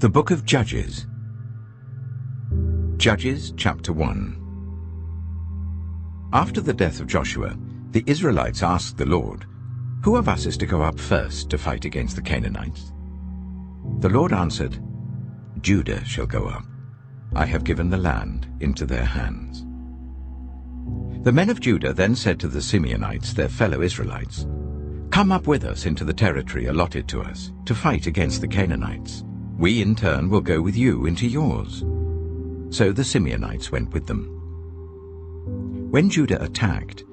The Book of Judges. Judges chapter 1. After the death of Joshua, the Israelites asked the Lord, "Who of us is to go up first to fight against the Canaanites?" The Lord answered, "Judah shall go up. I have given the land into their hands." The men of Judah then said to the Simeonites, their fellow Israelites, "Come up with us into the territory allotted to us, to fight against the Canaanites. We in turn will go with you into yours." So the Simeonites went with them. When Judah attacked,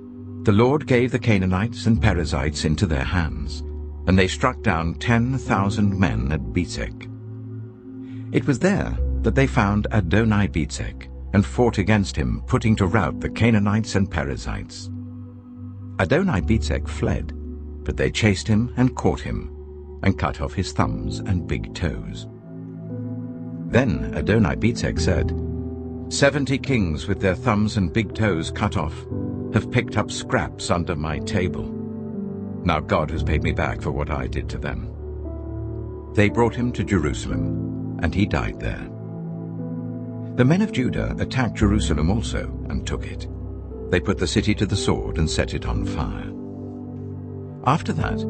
the Lord gave the Canaanites and Perizzites into their hands, and they struck down 10,000 men at Bezek. It was there that they found Adoni-Bezek and fought against him, putting to rout the Canaanites and Perizzites. Adoni-Bezek fled, but they chased him and caught him, and cut off his thumbs and big toes. Then Adoni-Bezek said, 70 kings with their thumbs and big toes cut off have picked up scraps under my table. Now God has paid me back for what I did to them." They brought him to Jerusalem, and he died there. The men of Judah attacked Jerusalem also and took it. They put the city to the sword and set it on fire. After that,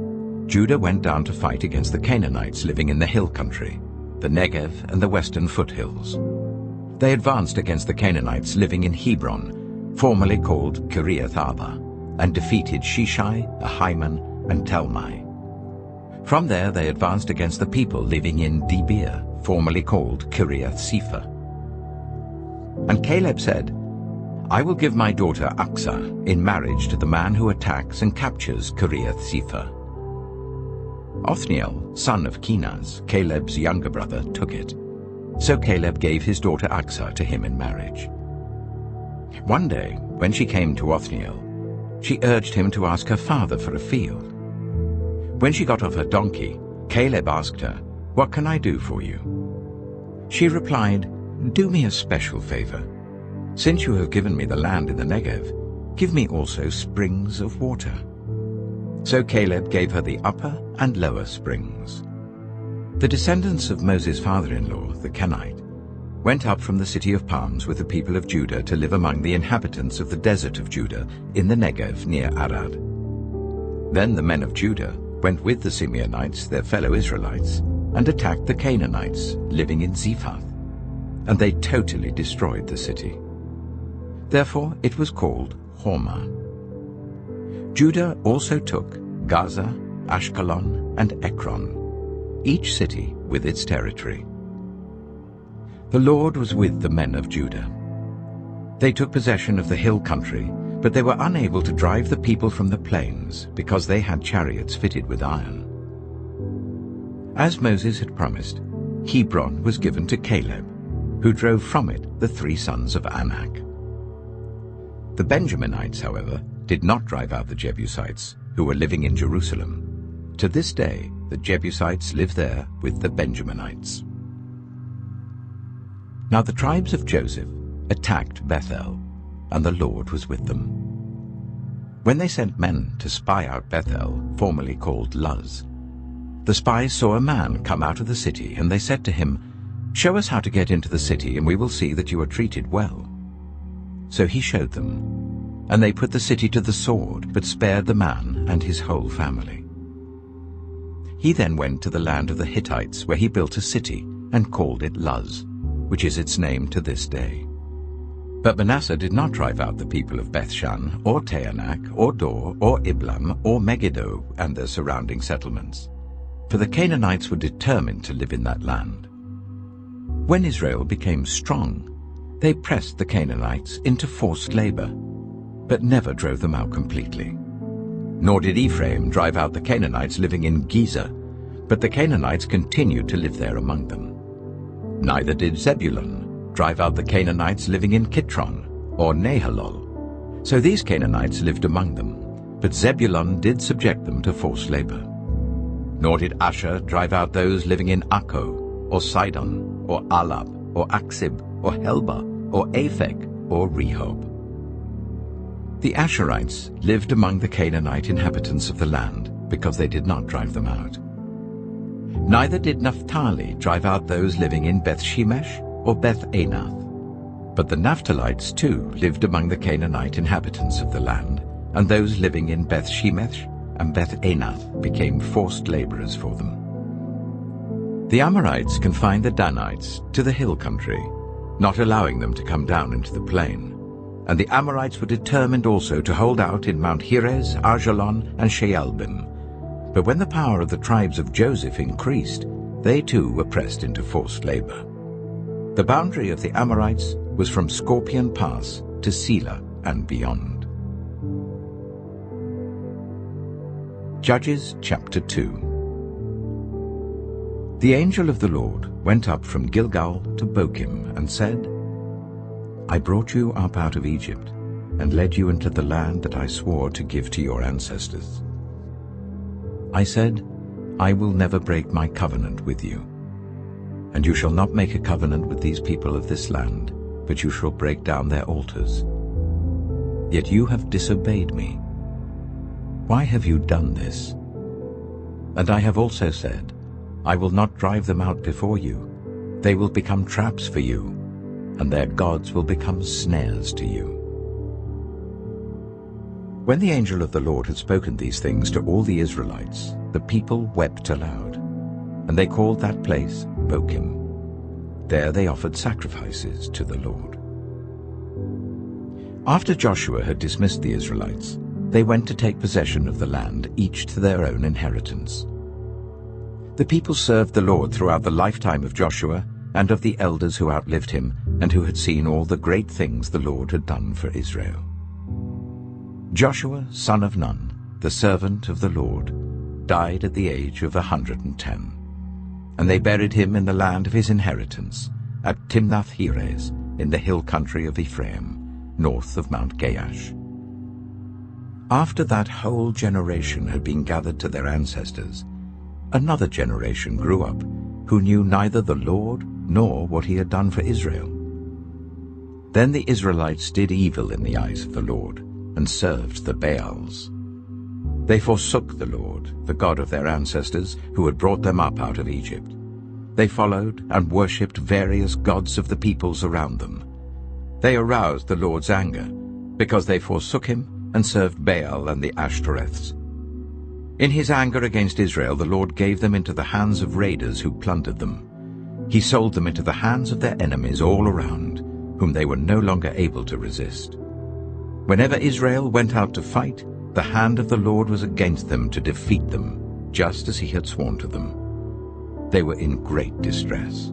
Judah went down to fight against the Canaanites living in the hill country, the Negev and the western foothills. They advanced against the Canaanites living in Hebron, formerly called Kiriath-Arba, and defeated Sheshai, Ahiman, and Talmai. From there they advanced against the people living in Debir, formerly called Kiriath-Sepher. And Caleb said, "I will give my daughter Aksah in marriage to the man who attacks and captures Kiriath-Sepher." Othniel, son of Kenaz, Caleb's younger brother, took it. So Caleb gave his daughter Aksah to him in marriage. One day, when she came to Othniel, she urged him to ask her father for a field. When she got off her donkey, Caleb asked her, "What can I do for you?" She replied, "Do me a special favor. Since you have given me the land in the Negev, give me also springs of water." So Caleb gave her the upper and lower springs. The descendants of Moses' father-in-law, the Kenite, went up from the city of palms with the people of Judah to live among the inhabitants of the desert of Judah in the Negev near Arad. Then the men of Judah went with the Simeonites, their fellow Israelites, and attacked the Canaanites living in Zephath, and they totally destroyed the city. Therefore it was called Hormah. Judah also took Gaza, Ashkelon, and Ekron, each city with its territory. The Lord was with the men of Judah. They took possession of the hill country, but they were unable to drive the people from the plains because they had chariots fitted with iron. As Moses had promised, Hebron was given to Caleb, who drove from it the 3 sons of Anak. The Benjaminites, however, did not drive out the Jebusites, who were living in Jerusalem. To this day, the Jebusites live there with the Benjaminites. Now the tribes of Joseph attacked Bethel, and the Lord was with them. When they sent men to spy out Bethel, formerly called Luz, the spies saw a man come out of the city, and they said to him, "Show us how to get into the city, and we will see that you are treated well." So he showed them, and they put the city to the sword, but spared the man and his whole family. He then went to the land of the Hittites, where he built a city and called it Luz, which is its name to this day. But Manasseh did not drive out the people of Bethshan, or Taanach, or Dor, or Iblam, or Megiddo and their surrounding settlements, for the Canaanites were determined to live in that land. When Israel became strong, they pressed the Canaanites into forced labor, but never drove them out completely. Nor did Ephraim drive out the Canaanites living in Gezer, but the Canaanites continued to live there among them. Neither did Zebulun drive out the Canaanites living in Kitron or Nahalol. So these Canaanites lived among them, but Zebulun did subject them to forced labor. Nor did Asher drive out those living in Akko, or Sidon, or Alab, or Aksib, or Helba, or Aphek, or Rehob. The Asherites lived among the Canaanite inhabitants of the land because they did not drive them out. Neither did Naphtali drive out those living in Beth-Shemesh or Beth-Anath. But the Naphtalites too lived among the Canaanite inhabitants of the land, and those living in Beth-Shemesh and Beth-Anath became forced laborers for them. The Amorites confined the Danites to the hill country, not allowing them to come down into the plain. And the Amorites were determined also to hold out in Mount Heres, Ajalon, and Shaalbim. But when the power of the tribes of Joseph increased, they too were pressed into forced labor. The boundary of the Amorites was from Scorpion Pass to Selah and beyond. Judges chapter 2. The angel of the Lord went up from Gilgal to Bochim and said, I brought you up out of Egypt and led you into the land that I swore to give to your ancestors. I said, I will never break my covenant with you, and you shall not make a covenant with these people of this land, but you shall break down their altars. Yet you have disobeyed me. Why have you done this? And I have also said, I will not drive them out before you. They will become traps for you, and their gods will become snares to you. When the angel of the Lord had spoken these things to all the Israelites, the people wept aloud, and they called that place Bochim. There they offered sacrifices to the Lord. After Joshua had dismissed the Israelites, they went to take possession of the land, each to their own inheritance. The people served the Lord throughout the lifetime of Joshua and of the elders who outlived him and who had seen all the great things the Lord had done for Israel. Joshua, son of Nun, the servant of the Lord, died at the age of 110, and they buried him in the land of his inheritance, at Timnath-Heres, in the hill country of Ephraim, north of Mount Gaash. After that whole generation had been gathered to their ancestors, another generation grew up, who knew neither the Lord nor what he had done for Israel. Then the Israelites did evil in the eyes of the Lord, and served the Baals. They forsook the Lord, the God of their ancestors, who had brought them up out of Egypt. They followed and worshipped various gods of the peoples around them. They aroused the Lord's anger, because they forsook him and served Baal and the Ashtoreths. In his anger against Israel, the Lord gave them into the hands of raiders who plundered them. He sold them into the hands of their enemies all around, whom they were no longer able to resist. Whenever Israel went out to fight, the hand of the Lord was against them to defeat them, just as he had sworn to them. They were in great distress.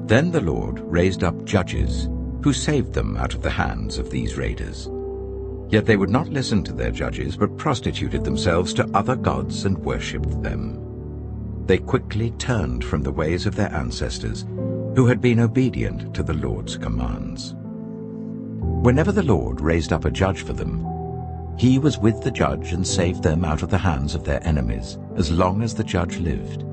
Then the Lord raised up judges, who saved them out of the hands of these raiders. Yet they would not listen to their judges, but prostituted themselves to other gods and worshipped them. They quickly turned from the ways of their ancestors, who had been obedient to the Lord's commands. Whenever the Lord raised up a judge for them, he was with the judge and saved them out of the hands of their enemies, as long as the judge lived.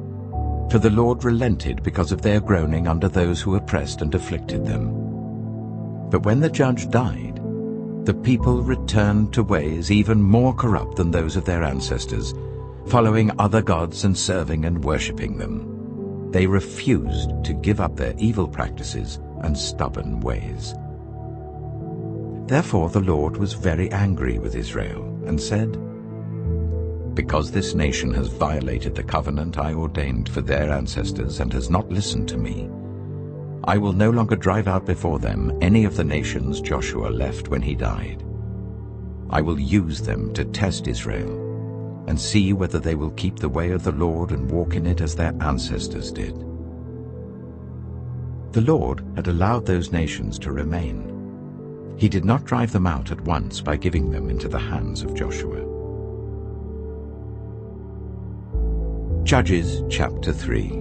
For the Lord relented because of their groaning under those who oppressed and afflicted them. But when the judge died, the people returned to ways even more corrupt than those of their ancestors, following other gods and serving and worshipping them. They refused to give up their evil practices and stubborn ways. Therefore the Lord was very angry with Israel and said, Because this nation has violated the covenant I ordained for their ancestors and has not listened to me, I will no longer drive out before them any of the nations Joshua left when he died. I will use them to test Israel and see whether they will keep the way of the Lord and walk in it as their ancestors did. The Lord had allowed those nations to remain. He did not drive them out at once by giving them into the hands of Joshua. Judges chapter 3.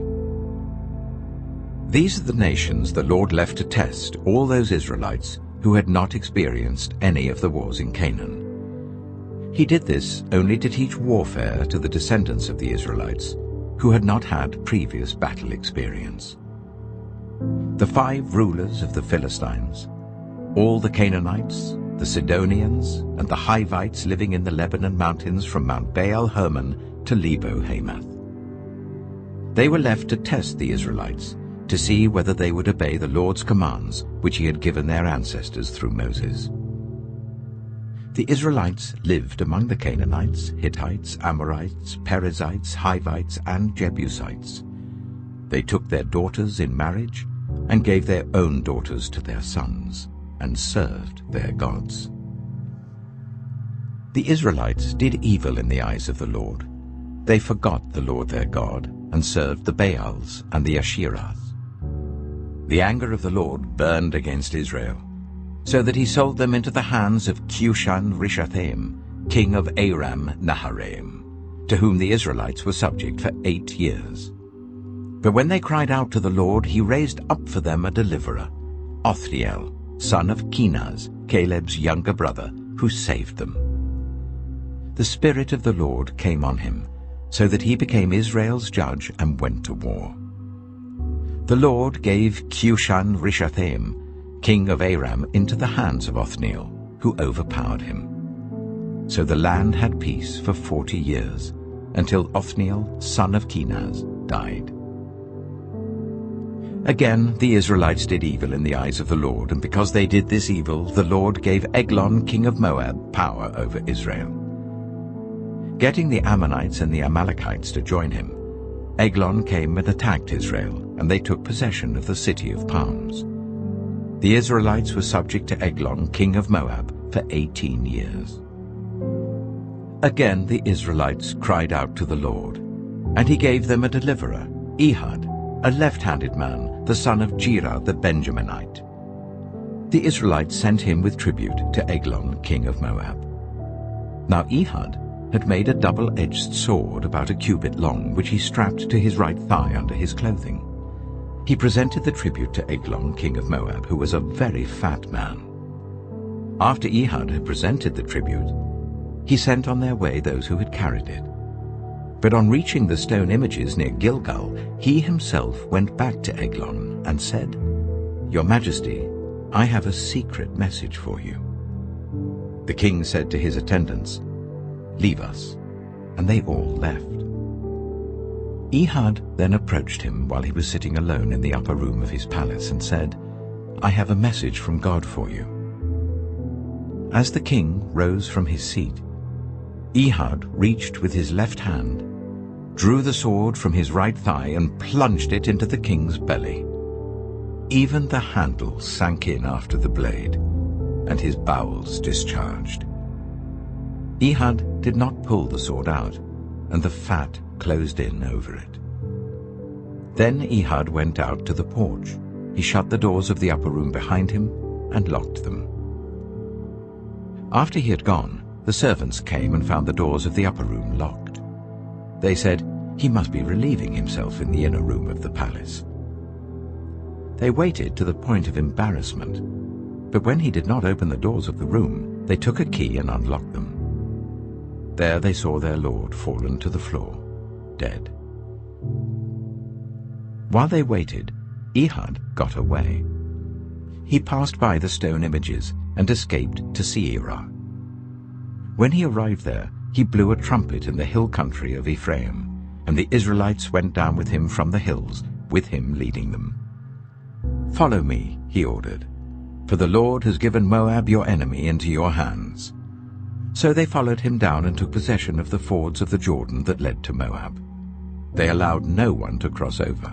These are the nations the Lord left to test all those Israelites who had not experienced any of the wars in Canaan. He did this only to teach warfare to the descendants of the Israelites who had not had previous battle experience. The 5 rulers of the Philistines, all the Canaanites, the Sidonians, and the Hivites living in the Lebanon mountains from Mount Baal Hermon to Lebo Hamath. They were left to test the Israelites, to see whether they would obey the Lord's commands which he had given their ancestors through Moses. The Israelites lived among the Canaanites, Hittites, Amorites, Perizzites, Hivites, and Jebusites. They took their daughters in marriage and gave their own daughters to their sons, and served their gods. The Israelites did evil in the eyes of the Lord. They forgot the Lord their God, and served the Baals and the Asherahs. The anger of the Lord burned against Israel, so that he sold them into the hands of Cushan-Rishathaim, king of Aram-Naharaim, to whom the Israelites were subject for 8 years. But when they cried out to the Lord, he raised up for them a deliverer, Othniel, son of Kenaz, Caleb's younger brother, who saved them. The Spirit of the Lord came on him, so that he became Israel's judge and went to war. The Lord gave Cushan-Rishathaim, king of Aram, into the hands of Othniel, who overpowered him. So the land had peace for 40 years, until Othniel, son of Kenaz, died. Again the Israelites did evil in the eyes of the Lord, and because they did this evil, the Lord gave Eglon, king of Moab, power over Israel. Getting the Ammonites and the Amalekites to join him, Eglon came and attacked Israel, and they took possession of the city of palms. The Israelites were subject to Eglon, king of Moab, for 18 years. Again the Israelites cried out to the Lord, and he gave them a deliverer, Ehud, a left-handed man, the son of Gera the Benjaminite. The Israelites sent him with tribute to Eglon, king of Moab. Now Ehud had made a double-edged sword about a cubit long, which he strapped to his right thigh under his clothing. He presented the tribute to Eglon, king of Moab, who was a very fat man. After Ehud had presented the tribute, he sent on their way those who had carried it. But on reaching the stone images near Gilgal, he himself went back to Eglon and said, "Your Majesty, I have a secret message for you." The king said to his attendants, "Leave us," and they all left. Ehud then approached him while he was sitting alone in the upper room of his palace and said, "I have a message from God for you." As the king rose from his seat, Ehud reached with his left hand, drew the sword from his right thigh and plunged it into the king's belly. Even the handle sank in after the blade, and his bowels discharged. Ehud did not pull the sword out, and the fat closed in over it. Then Ehud went out to the porch. He shut the doors of the upper room behind him and locked them. After he had gone, the servants came and found the doors of the upper room locked. They said, "He must be relieving himself in the inner room of the palace." They waited to the point of embarrassment, but when he did not open the doors of the room, they took a key and unlocked them. There they saw their lord fallen to the floor, dead. While they waited, Ehud got away. He passed by the stone images and escaped to Seirah. When he arrived there, he blew a trumpet in the hill country of Ephraim, and the Israelites went down with him from the hills, with him leading them. "Follow me," he ordered, "for the Lord has given Moab your enemy into your hands." So they followed him down and took possession of the fords of the Jordan that led to Moab. They allowed no one to cross over.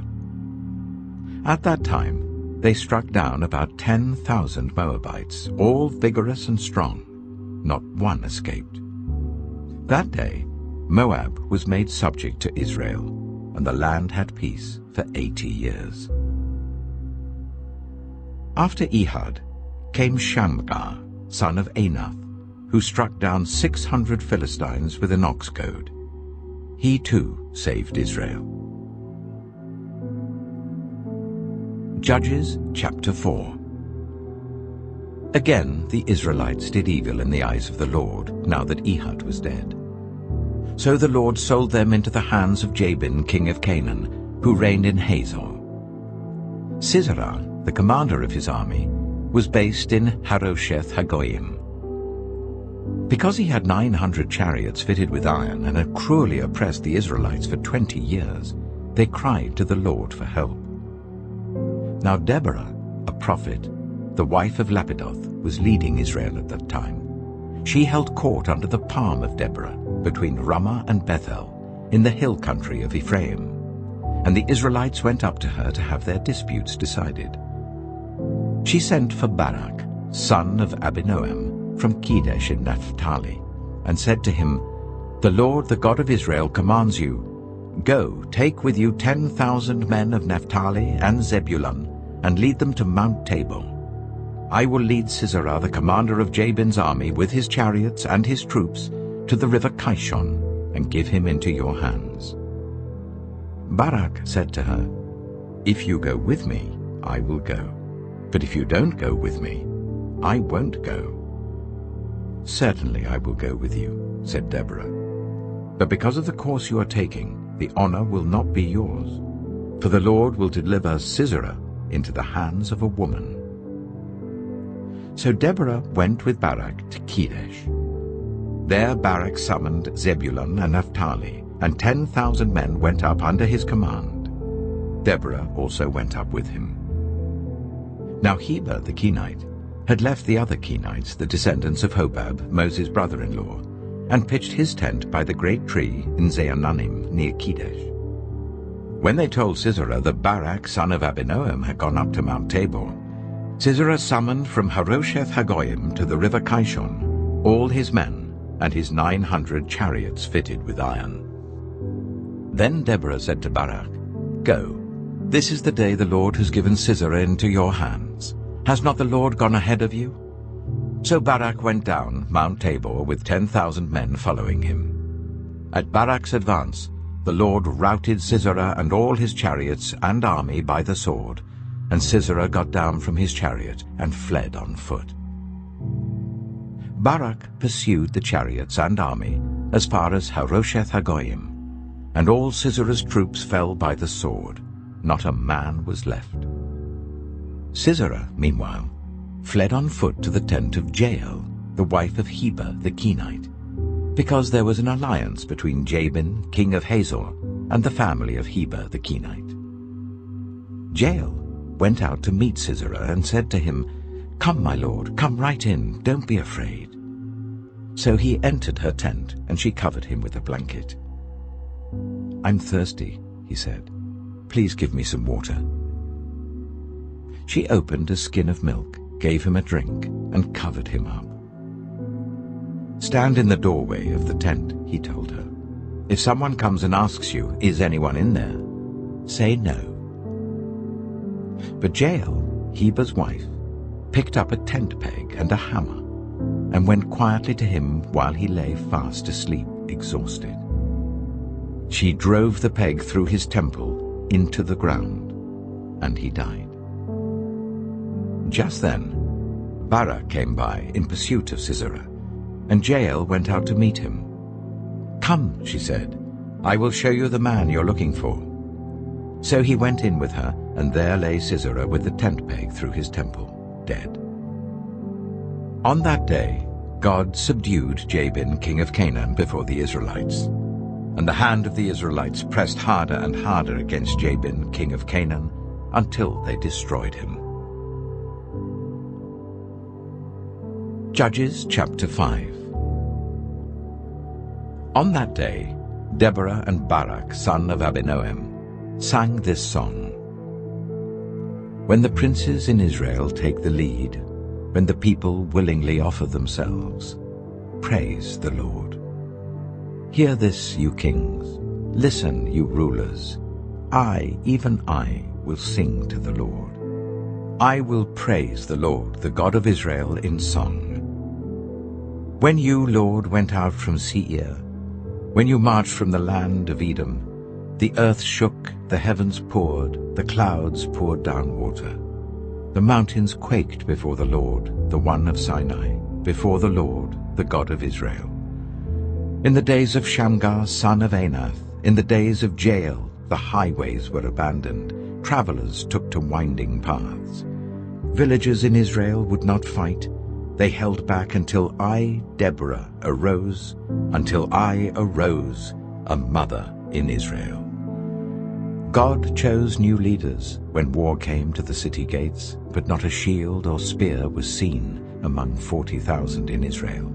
At that time, they struck down about 10,000 Moabites, all vigorous and strong. Not one escaped. That day, Moab was made subject to Israel, and the land had peace for 80 years. After Ehud came Shamgar, son of Anath, who struck down 600 Philistines with an ox goad. He too saved Israel. Judges chapter 4. Again the Israelites did evil in the eyes of the Lord, now that Ehud was dead. So the Lord sold them into the hands of Jabin, king of Canaan, who reigned in Hazor. Sisera, the commander of his army, was based in Harosheth Hagoyim. Because he had 900 chariots fitted with iron and had cruelly oppressed the Israelites for 20 years, They cried to the Lord for help. Now Deborah, a prophet, the wife of Lapidoth, was leading Israel at that time. She held court under the palm of Deborah, between Ramah and Bethel, in the hill country of Ephraim. And the Israelites went up to her to have their disputes decided. She sent for Barak, son of Abinoam, from Kedesh in Naphtali, and said to him, "The Lord, the God of Israel, commands you, go, take with you 10,000 men of Naphtali and Zebulun, and lead them to Mount Tabor. I will lead Sisera, the commander of Jabin's army, with his chariots and his troops, to the river Kishon, and give him into your hands." Barak said to her, "If you go with me, I will go. But if you don't go with me, I won't go." "Certainly I will go with you," said Deborah. "But because of the course you are taking, the honor will not be yours. For the Lord will deliver Sisera into the hands of a woman." So Deborah went with Barak to Kedesh. There Barak summoned Zebulun and Naphtali, and 10,000 men went up under his command. Deborah also went up with him. Now Heber the Kenite had left the other Kenites, the descendants of Hobab, Moses' brother-in-law, and pitched his tent by the great tree in Zaananim near Kedesh. When they told Sisera that Barak, son of Abinoam, had gone up to Mount Tabor, Sisera summoned from Harosheth Hagoyim to the river Kishon all his men and his 900 chariots fitted with iron. Then Deborah said to Barak, "Go, this is the day the Lord has given Sisera into your hands. Has not the Lord gone ahead of you?" So Barak went down Mount Tabor with 10,000 men following him. At Barak's advance, the Lord routed Sisera and all his chariots and army by the sword, and Sisera got down from his chariot and fled on foot. Barak pursued the chariots and army as far as Harosheth Hagoyim, and all Sisera's troops fell by the sword. Not a man was left. Sisera, meanwhile, fled on foot to the tent of Ejayy, the wife of Heber the Kenite, because there was an alliance between Jabin, king of Hazor, and the family of Heber the Kenite. Ejayy went out to meet Sisera and said to him, "Come, my lord, come right in, don't be afraid." So he entered her tent, and she covered him with a blanket. "I'm thirsty," he said. "Please give me some water." She opened a skin of milk, gave him a drink, and covered him up. "Stand in the doorway of the tent," he told her. "If someone comes and asks you, 'Is anyone in there?' say no." But Ejayy, Heber's wife, picked up a tent peg and a hammer, and went quietly to him while he lay fast asleep, exhausted. She drove the peg through his temple into the ground, and he died. Just then, Barak came by in pursuit of Sisera, and Ejayy went out to meet him. "Come," she said, "I will show you the man you're looking for." So he went in with her, and there lay Sisera with the tent peg through his temple, dead. On that day, God subdued Jabin, king of Canaan, before the Israelites. And the hand of the Israelites pressed harder and harder against Jabin, king of Canaan, until they destroyed him. Judges chapter 5. On that day, Deborah and Barak, son of Abinoam, sang this song. When the princes in Israel take the lead, when the people willingly offer themselves, praise the Lord. Hear this, you kings. Listen, you rulers. I, even I, will sing to the Lord. I will praise the Lord, the God of Israel, in song. When you, Lord, went out from Seir, when you marched from the land of Edom, the earth shook, the heavens poured, the clouds poured down water. The mountains quaked before the Lord, the one of Sinai, before the Lord, the God of Israel. In the days of Shamgar, son of Anath, in the days of Ejayy, the highways were abandoned. Travelers took to winding paths. Villagers in Israel would not fight. They held back until I, Deborah, arose, a mother in Israel. God chose new leaders when war came to the city gates, but not a shield or spear was seen among 40,000 in Israel.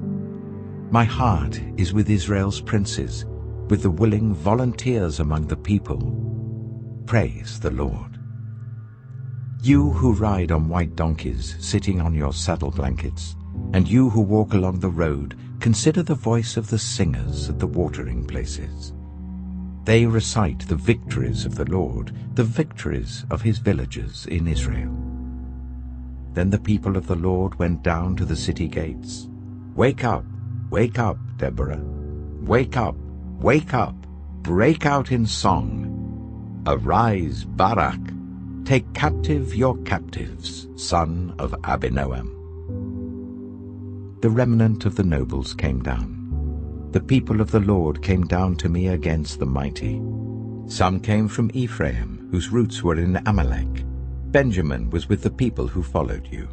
My heart is with Israel's princes, with the willing volunteers among the people. Praise the Lord. You who ride on white donkeys, sitting on your saddle blankets, and you who walk along the road, consider the voice of the singers at the watering places. They recite the victories of the Lord, the victories of his villages in Israel. Then the people of the Lord went down to the city gates. Wake up, Deborah. Wake up, break out in song. Arise, Barak, take captive your captives, son of Abinoam. The remnant of the nobles came down. The people of the Lord came down to me against the mighty. Some came from Ephraim, whose roots were in Amalek. Benjamin was with the people who followed you.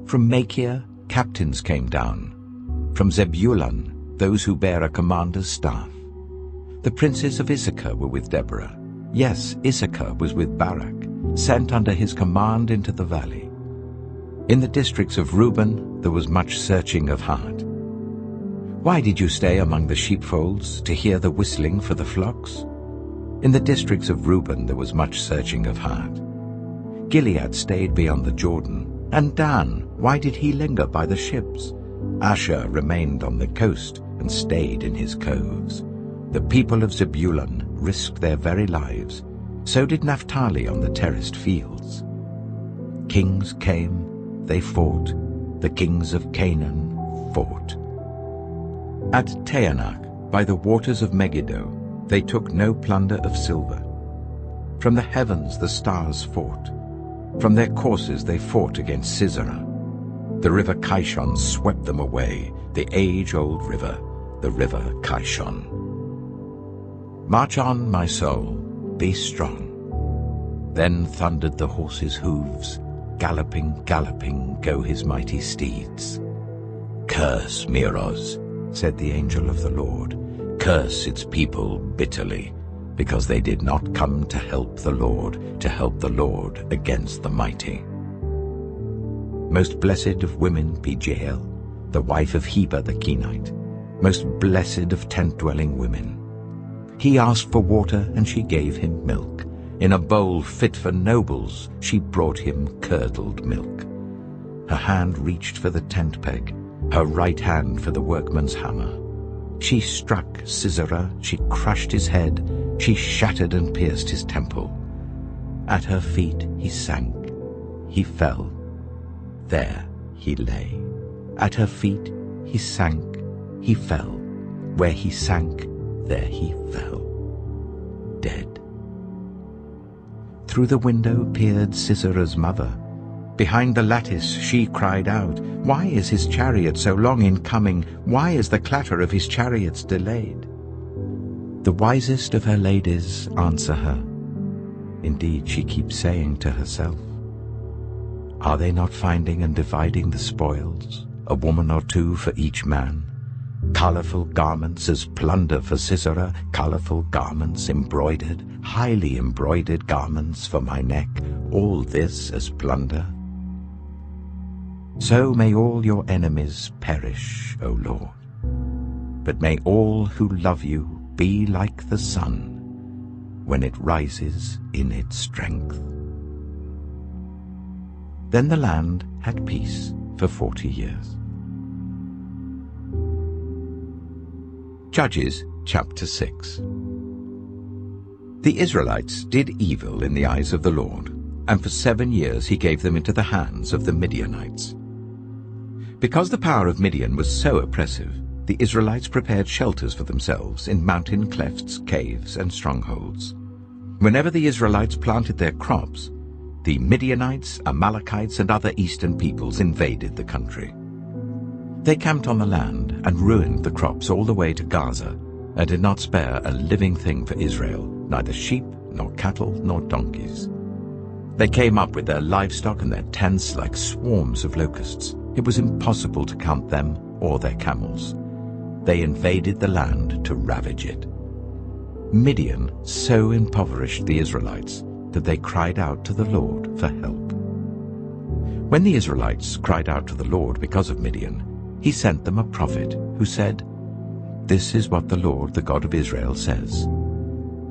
From Machir, captains came down. From Zebulun, those who bear a commander's staff. The princes of Issachar were with Deborah. Yes, Issachar was with Barak, sent under his command into the valley. In the districts of Reuben there was much searching of heart. Why did you stay among the sheepfolds to hear the whistling for the flocks? In the districts of Reuben there was much searching of heart. Gilead stayed beyond the Jordan, and Dan, why did he linger by the ships? Asher remained on the coast and stayed in his coves. The people of Zebulun risked their very lives. So did Naphtali on the terraced fields. Kings came, they fought. The kings of Canaan fought. At Taanach, by the waters of Megiddo, they took no plunder of silver. From the heavens the stars fought. From their courses they fought against Sisera. The river Kishon swept them away, the age-old river, the river Kishon. March on, my soul, be strong. Then thundered the horses' hooves, galloping, galloping go his mighty steeds. Curse Meroz, said the angel of the Lord, curse its people bitterly, because they did not come to help the Lord against the mighty. Most blessed of women be Jael, the wife of Heber the Kenite, most blessed of tent-dwelling women. He asked for water, and she gave him milk. In a bowl fit for nobles, she brought him curdled milk. Her hand reached for the tent peg, her right hand for the workman's hammer. She struck Sisera, she crushed his head, she shattered and pierced his temple. At her feet he sank, he fell. There he lay. At her feet he sank, he fell. Where he sank, there he fell, dead. Through the window peered Sisera's mother. Behind the lattice she cried out, "Why is his chariot so long in coming? Why is the clatter of his chariots delayed?" The wisest of her ladies answer her. Indeed, she keeps saying to herself, "Are they not finding and dividing the spoils, a woman or two for each man? Colorful garments as plunder for Sisera, colorful garments embroidered, highly embroidered garments for my neck, all this as plunder." So may all your enemies perish, O Lord. But may all who love you be like the sun when it rises in its strength. Then the land had peace for 40 years. Judges chapter 6. The Israelites did evil in the eyes of the Lord, and for 7 years he gave them into the hands of the Midianites. Because the power of Midian was so oppressive, the Israelites prepared shelters for themselves in mountain clefts, caves, and strongholds. Whenever the Israelites planted their crops, the Midianites, Amalekites, and other eastern peoples invaded the country. They camped on the land and ruined the crops all the way to Gaza, and did not spare a living thing for Israel, neither sheep, nor cattle, nor donkeys. They came up with their livestock and their tents like swarms of locusts. It was impossible to count them or their camels. They invaded the land to ravage it. Midian so impoverished the Israelites that they cried out to the Lord for help. When the Israelites cried out to the Lord because of Midian, he sent them a prophet who said, "This is what the Lord, the God of Israel, says.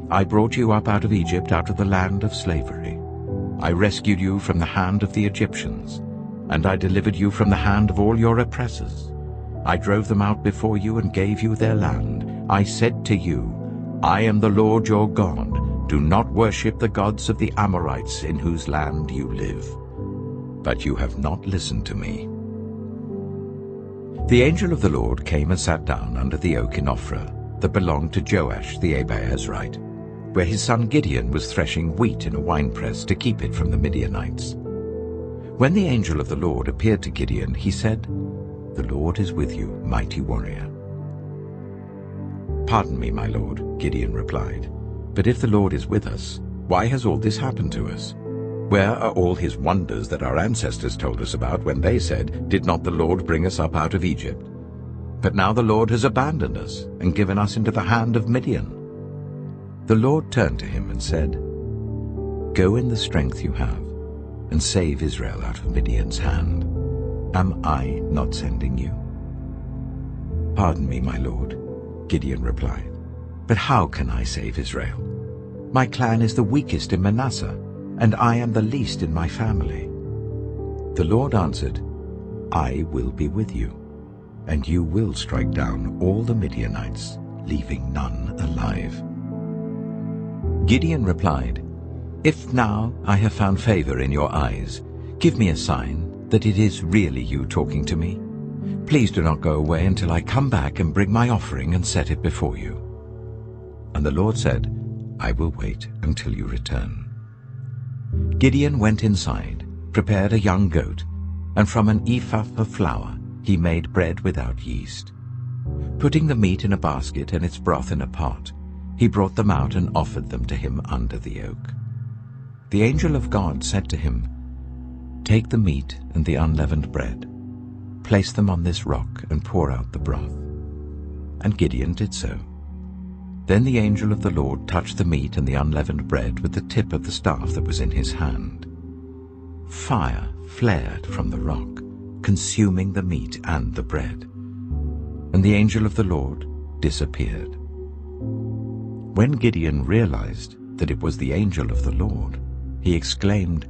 I brought you up out of Egypt, out of the land of slavery. I rescued you from the hand of the Egyptians, and I delivered you from the hand of all your oppressors. I drove them out before you and gave you their land. I said to you, I am the Lord your God. Do not worship the gods of the Amorites in whose land you live." But you have not listened to me. The angel of the Lord came and sat down under the oak in Ophrah that belonged to Joash the Abiezrite, where his son Gideon was threshing wheat in a winepress to keep it from the Midianites. When the angel of the Lord appeared to Gideon, he said, "The Lord is with you, mighty warrior." "Pardon me, my lord," Gideon replied, "but if the Lord is with us, why has all this happened to us? Where are all his wonders that our ancestors told us about when they said, 'Did not the Lord bring us up out of Egypt?' But now the Lord has abandoned us and given us into the hand of Midian." The Lord turned to him and said, "Go in the strength you have, and save Israel out of Midian's hand. Am I not sending you?" "Pardon me, my lord," Gideon replied, "but how can I save Israel? My clan is the weakest in Manasseh, and I am the least in my family." The Lord answered, "I will be with you, and you will strike down all the Midianites, leaving none alive." Gideon replied, "If now I have found favor in your eyes, give me a sign that it is really you talking to me. Please do not go away until I come back and bring my offering and set it before you." And the Lord said, "I will wait until you return." Gideon went inside, prepared a young goat, and from an ephah of flour he made bread without yeast. Putting the meat in a basket and its broth in a pot, he brought them out and offered them to him under the oak. The angel of God said to him, "Take the meat and the unleavened bread, place them on this rock and pour out the broth." And Gideon did so. Then the angel of the Lord touched the meat and the unleavened bread with the tip of the staff that was in his hand. Fire flared from the rock, consuming the meat and the bread. And the angel of the Lord disappeared. When Gideon realized that it was the angel of the Lord, he exclaimed,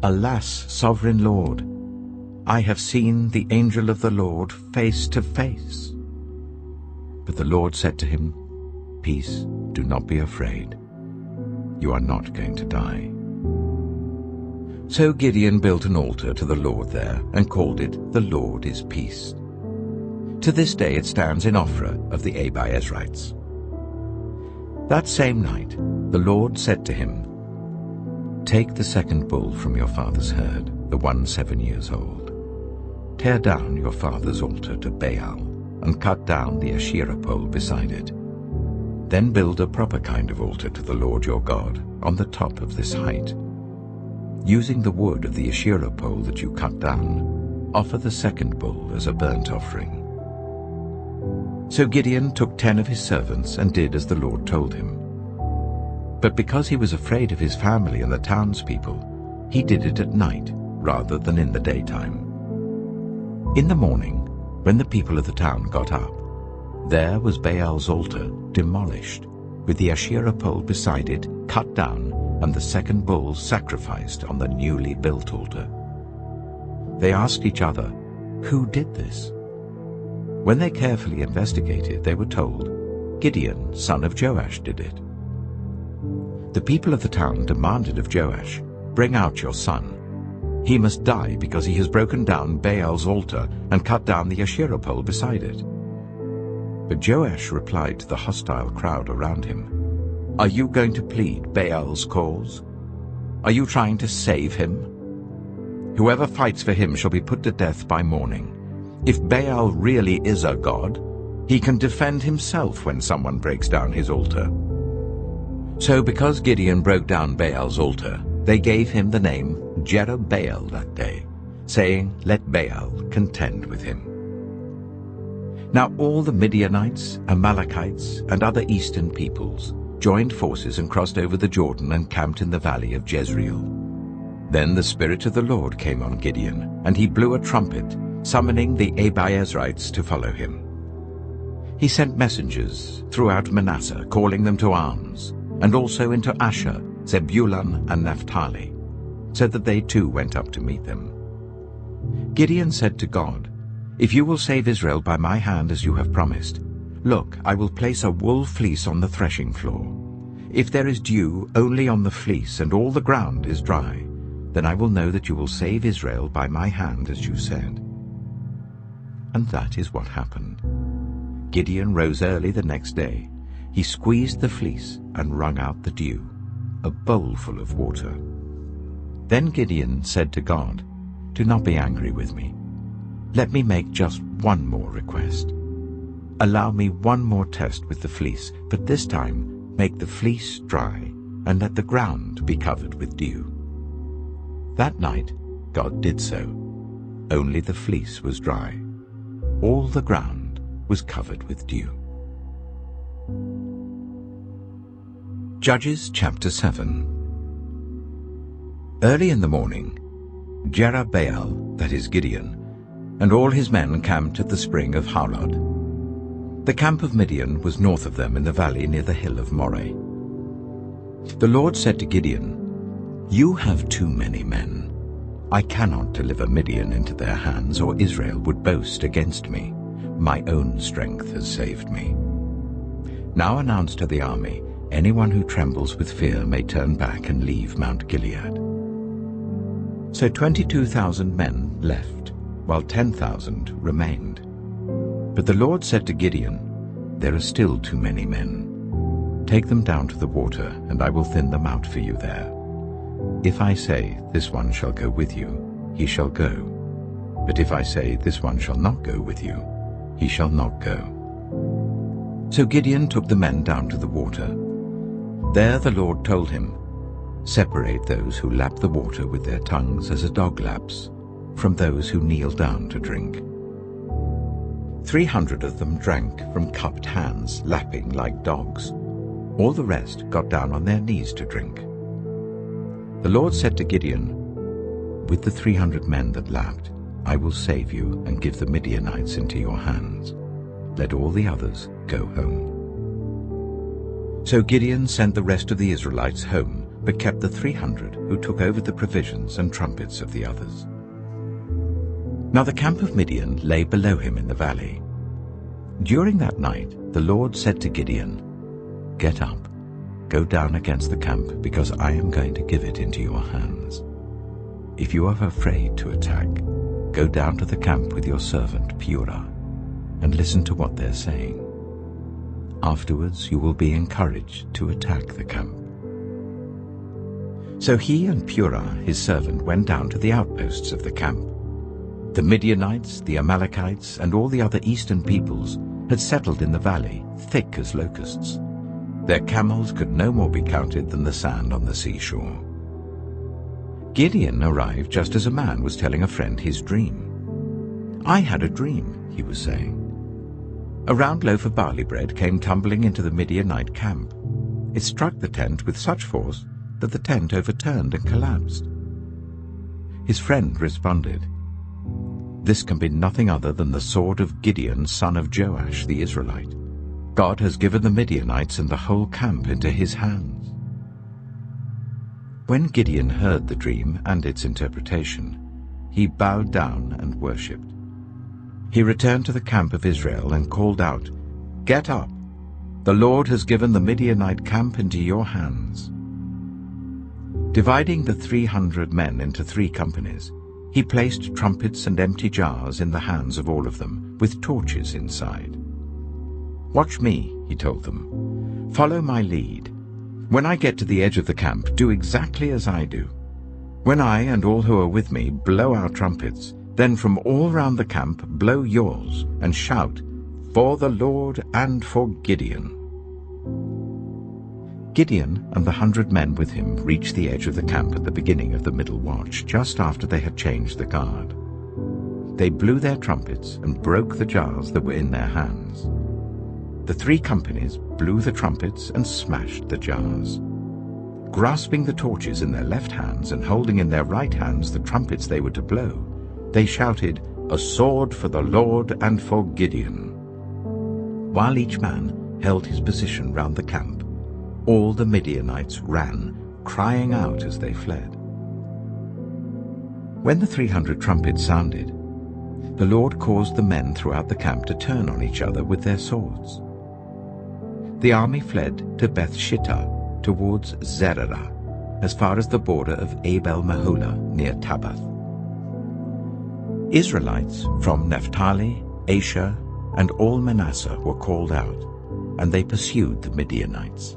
"Alas, sovereign Lord, I have seen the angel of the Lord face to face." But the Lord said to him, "Peace, do not be afraid. You are not going to die." So Gideon built an altar to the Lord there and called it, "The Lord is Peace." To this day it stands in Ophrah of the Abiezrites. That same night the Lord said to him, "Take the second bull from your father's herd, the one 7 years old. Tear down your father's altar to Baal, and cut down the Asherah pole beside it. Then build a proper kind of altar to the Lord your God on the top of this height. Using the wood of the Asherah pole that you cut down, offer the second bull as a burnt offering." So Gideon took 10 of his servants and did as the Lord told him. But because he was afraid of his family and the townspeople, he did it at night rather than in the daytime. In the morning, when the people of the town got up, there was Baal's altar demolished, with the Asherah pole beside it cut down and the second bull sacrificed on the newly built altar. They asked each other, "Who did this?" When they carefully investigated, they were told, "Gideon, son of Joash, did it." The people of the town demanded of Joash, "Bring out your son. He must die because he has broken down Baal's altar and cut down the Asherah pole beside it." But Joash replied to the hostile crowd around him, "Are you going to plead Baal's cause? Are you trying to save him? Whoever fights for him shall be put to death by morning. If Baal really is a god, he can defend himself when someone breaks down his altar." So because Gideon broke down Baal's altar, they gave him the name Jerubbaal that day, saying, "Let Baal contend with him." Now all the Midianites, Amalekites, and other eastern peoples joined forces and crossed over the Jordan and camped in the valley of Jezreel. Then the Spirit of the Lord came on Gideon, and he blew a trumpet, summoning the Abiezrites to follow him. He sent messengers throughout Manasseh, calling them to arms, and also into Asher, Zebulun, and Naphtali, so that they too went up to meet them. Gideon said to God, "If you will save Israel by my hand as you have promised, look, I will place a wool fleece on the threshing floor. If there is dew only on the fleece and all the ground is dry, then I will know that you will save Israel by my hand as you said." And that is what happened. Gideon rose early the next day. He squeezed the fleece and wrung out the dew, a bowl full of water. Then Gideon said to God, "Do not be angry with me. Let me make just one more request. Allow me one more test with the fleece, but this time make the fleece dry, and let the ground be covered with dew." That night God did so. Only the fleece was dry. All the ground was covered with dew. Judges chapter 7. Early in the morning, Jerubbaal, that is Gideon, and all his men camped at the spring of Harod. The camp of Midian was north of them in the valley near the hill of Moreh. The Lord said to Gideon, "You have too many men. I cannot deliver Midian into their hands, or Israel would boast against me. My own strength has saved me. Now announce to the army, anyone who trembles with fear may turn back and leave Mount Gilead." So 22,000 men left, while 10,000 remained. But the Lord said to Gideon, "There are still too many men. Take them down to the water, and I will thin them out for you there. If I say, 'This one shall go with you,' he shall go. But if I say, 'This one shall not go with you,' he shall not go." So Gideon took the men down to the water. There the Lord told him, "Separate those who lap the water with their tongues as a dog laps, from those who kneel down to drink." 300 of them drank from cupped hands, lapping like dogs. All the rest got down on their knees to drink. The Lord said to Gideon, "With the 300 men that lapped, I will save you and give the Midianites into your hands. Let all the others go home." So Gideon sent the rest of the Israelites home, but kept the 300 who took over the provisions and trumpets of the others. Now the camp of Midian lay below him in the valley. During that night the Lord said to Gideon, "Get up, go down against the camp, because I am going to give it into your hands. If you are afraid to attack, go down to the camp with your servant Purah, and listen to what they're saying. Afterwards you will be encouraged to attack the camp." So he and Purah his servant went down to the outposts of the camp. The Midianites, the Amalekites, and all the other eastern peoples had settled in the valley, thick as locusts. Their camels could no more be counted than the sand on the seashore. Gideon arrived just as a man was telling a friend his dream. "I had a dream," he was saying. "A round loaf of barley bread came tumbling into the Midianite camp. It struck the tent with such force that the tent overturned and collapsed." His friend responded, "This can be nothing other than the sword of Gideon, son of Joash the Israelite. God has given the Midianites and the whole camp into his hands." When Gideon heard the dream and its interpretation, he bowed down and worshipped. He returned to the camp of Israel and called out, "Get up! The Lord has given the Midianite camp into your hands." Dividing the 300 men into 3 companies, he placed trumpets and empty jars in the hands of all of them, with torches inside. "Watch me," he told them. "Follow my lead. When I get to the edge of the camp, do exactly as I do. When I and all who are with me blow our trumpets, then from all round the camp blow yours and shout, 'For the Lord and for Gideon.'" Gideon and the 100 men with him reached the edge of the camp at the beginning of the middle watch, just after they had changed the guard. They blew their trumpets and broke the jars that were in their hands. The 3 companies blew the trumpets and smashed the jars. Grasping the torches in their left hands and holding in their right hands the trumpets they were to blow, they shouted, "A sword for the Lord and for Gideon." While each man held his position round the camp, all the Midianites ran, crying out as they fled. When the 300 trumpets sounded, the Lord caused the men throughout the camp to turn on each other with their swords. The army fled to Beth-shittah towards Zererah, as far as the border of Abel-Meholah near Tabbath. Israelites from Naphtali, Asher, and all Manasseh were called out, and they pursued the Midianites.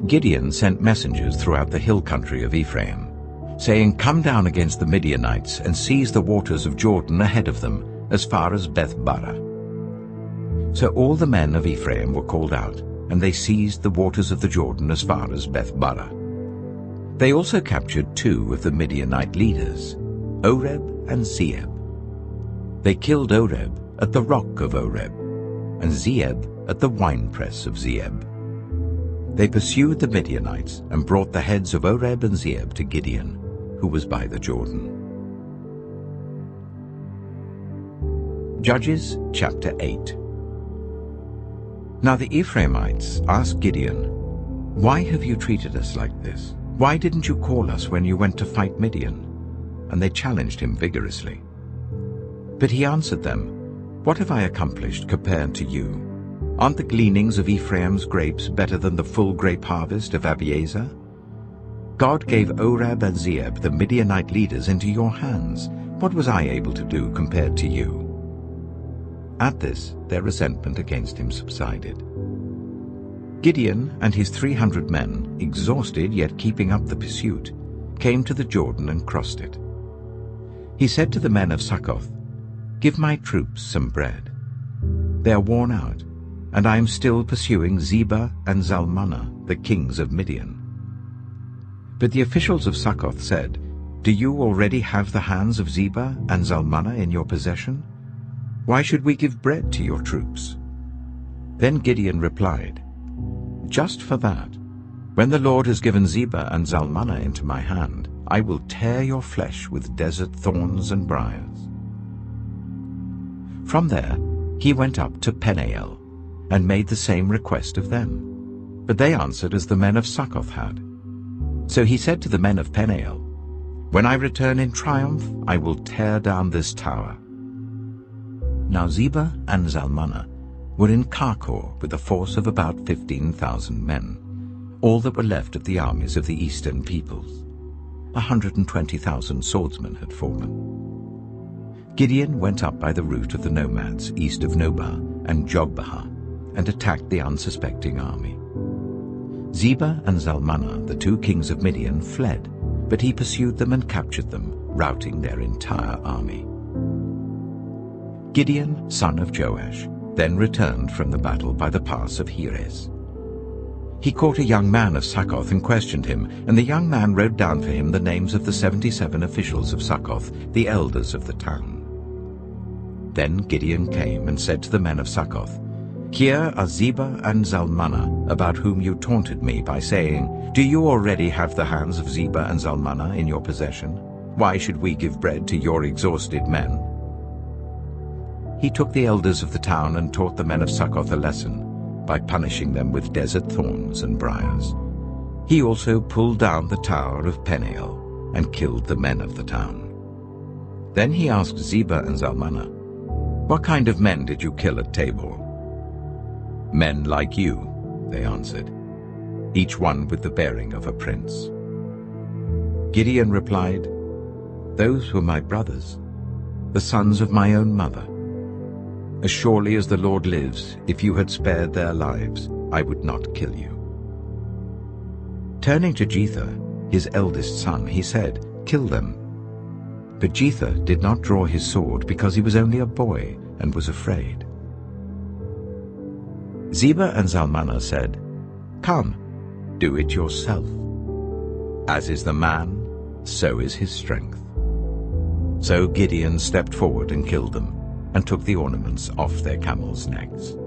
Gideon sent messengers throughout the hill country of Ephraim, saying, "Come down against the Midianites and seize the waters of Jordan ahead of them, as far as Beth-barah." So all the men of Ephraim were called out, and they seized the waters of the Jordan as far as Beth-barah. They also captured 2 of the Midianite leaders, Oreb and Zeeb. They killed Oreb at the rock of Oreb, and Zeeb at the winepress of Zeeb. They pursued the Midianites and brought the heads of Oreb and Zeeb to Gideon, who was by the Jordan. Judges chapter 8. Now the Ephraimites asked Gideon, "Why have you treated us like this? Why didn't you call us when you went to fight Midian?" And they challenged him vigorously. But he answered them, "What have I accomplished compared to you? Aren't the gleanings of Ephraim's grapes better than the full grape harvest of Abiezer? God gave Oreb and Zeeb, the Midianite leaders, into your hands. What was I able to do compared to you?" At this, their resentment against him subsided. Gideon and his 300 men, exhausted yet keeping up the pursuit, came to the Jordan and crossed it. He said to the men of Succoth, "Give my troops some bread. They are worn out, and I am still pursuing Zebah and Zalmunna, the kings of Midian." But the officials of Succoth said, "Do you already have the hands of Zebah and Zalmunna in your possession? Why should we give bread to your troops?" Then Gideon replied, "Just for that, when the Lord has given Zebah and Zalmunna into my hand, I will tear your flesh with desert thorns and briars." From there he went up to Peniel, and made the same request of them. But they answered as the men of Succoth had. So he said to the men of Peniel, "When I return in triumph, I will tear down this tower." Now Zebah and Zalmunna were in Karkor with a force of about 15,000 men, all that were left of the armies of the eastern peoples. 120,000 swordsmen had fallen. Gideon went up by the route of the nomads east of Nobah and Jogbehah, and attacked the unsuspecting army. Zebah and Zalmunna, the 2 kings of Midian, fled, but he pursued them and captured them, routing their entire army. Gideon, son of Joash, then returned from the battle by the pass of Heres. He caught a young man of Succoth and questioned him, and the young man wrote down for him the names of the 77 officials of Succoth, the elders of the town. Then Gideon came and said to the men of Succoth, "Here are Zebah and Zalmunna, about whom you taunted me by saying, 'Do you already have the hands of Zebah and Zalmunna in your possession? Why should we give bread to your exhausted men?'" He took the elders of the town and taught the men of Succoth a lesson by punishing them with desert thorns and briars. He also pulled down the tower of Peniel and killed the men of the town. Then he asked Zebah and Zalmunna, "What kind of men did you kill at Tabor?" "Men like you," they answered, each one with the bearing of a prince. Gideon replied, "Those were my brothers, the sons of my own mother. As surely as the Lord lives, if you had spared their lives, I would not kill you." Turning to Jether, his eldest son, he said, "Kill them." But Jether did not draw his sword because he was only a boy and was afraid. Zebah and Zalmunna said, "Come, do it yourself. As is the man, so is his strength." So Gideon stepped forward and killed them, and took the ornaments off their camels' necks.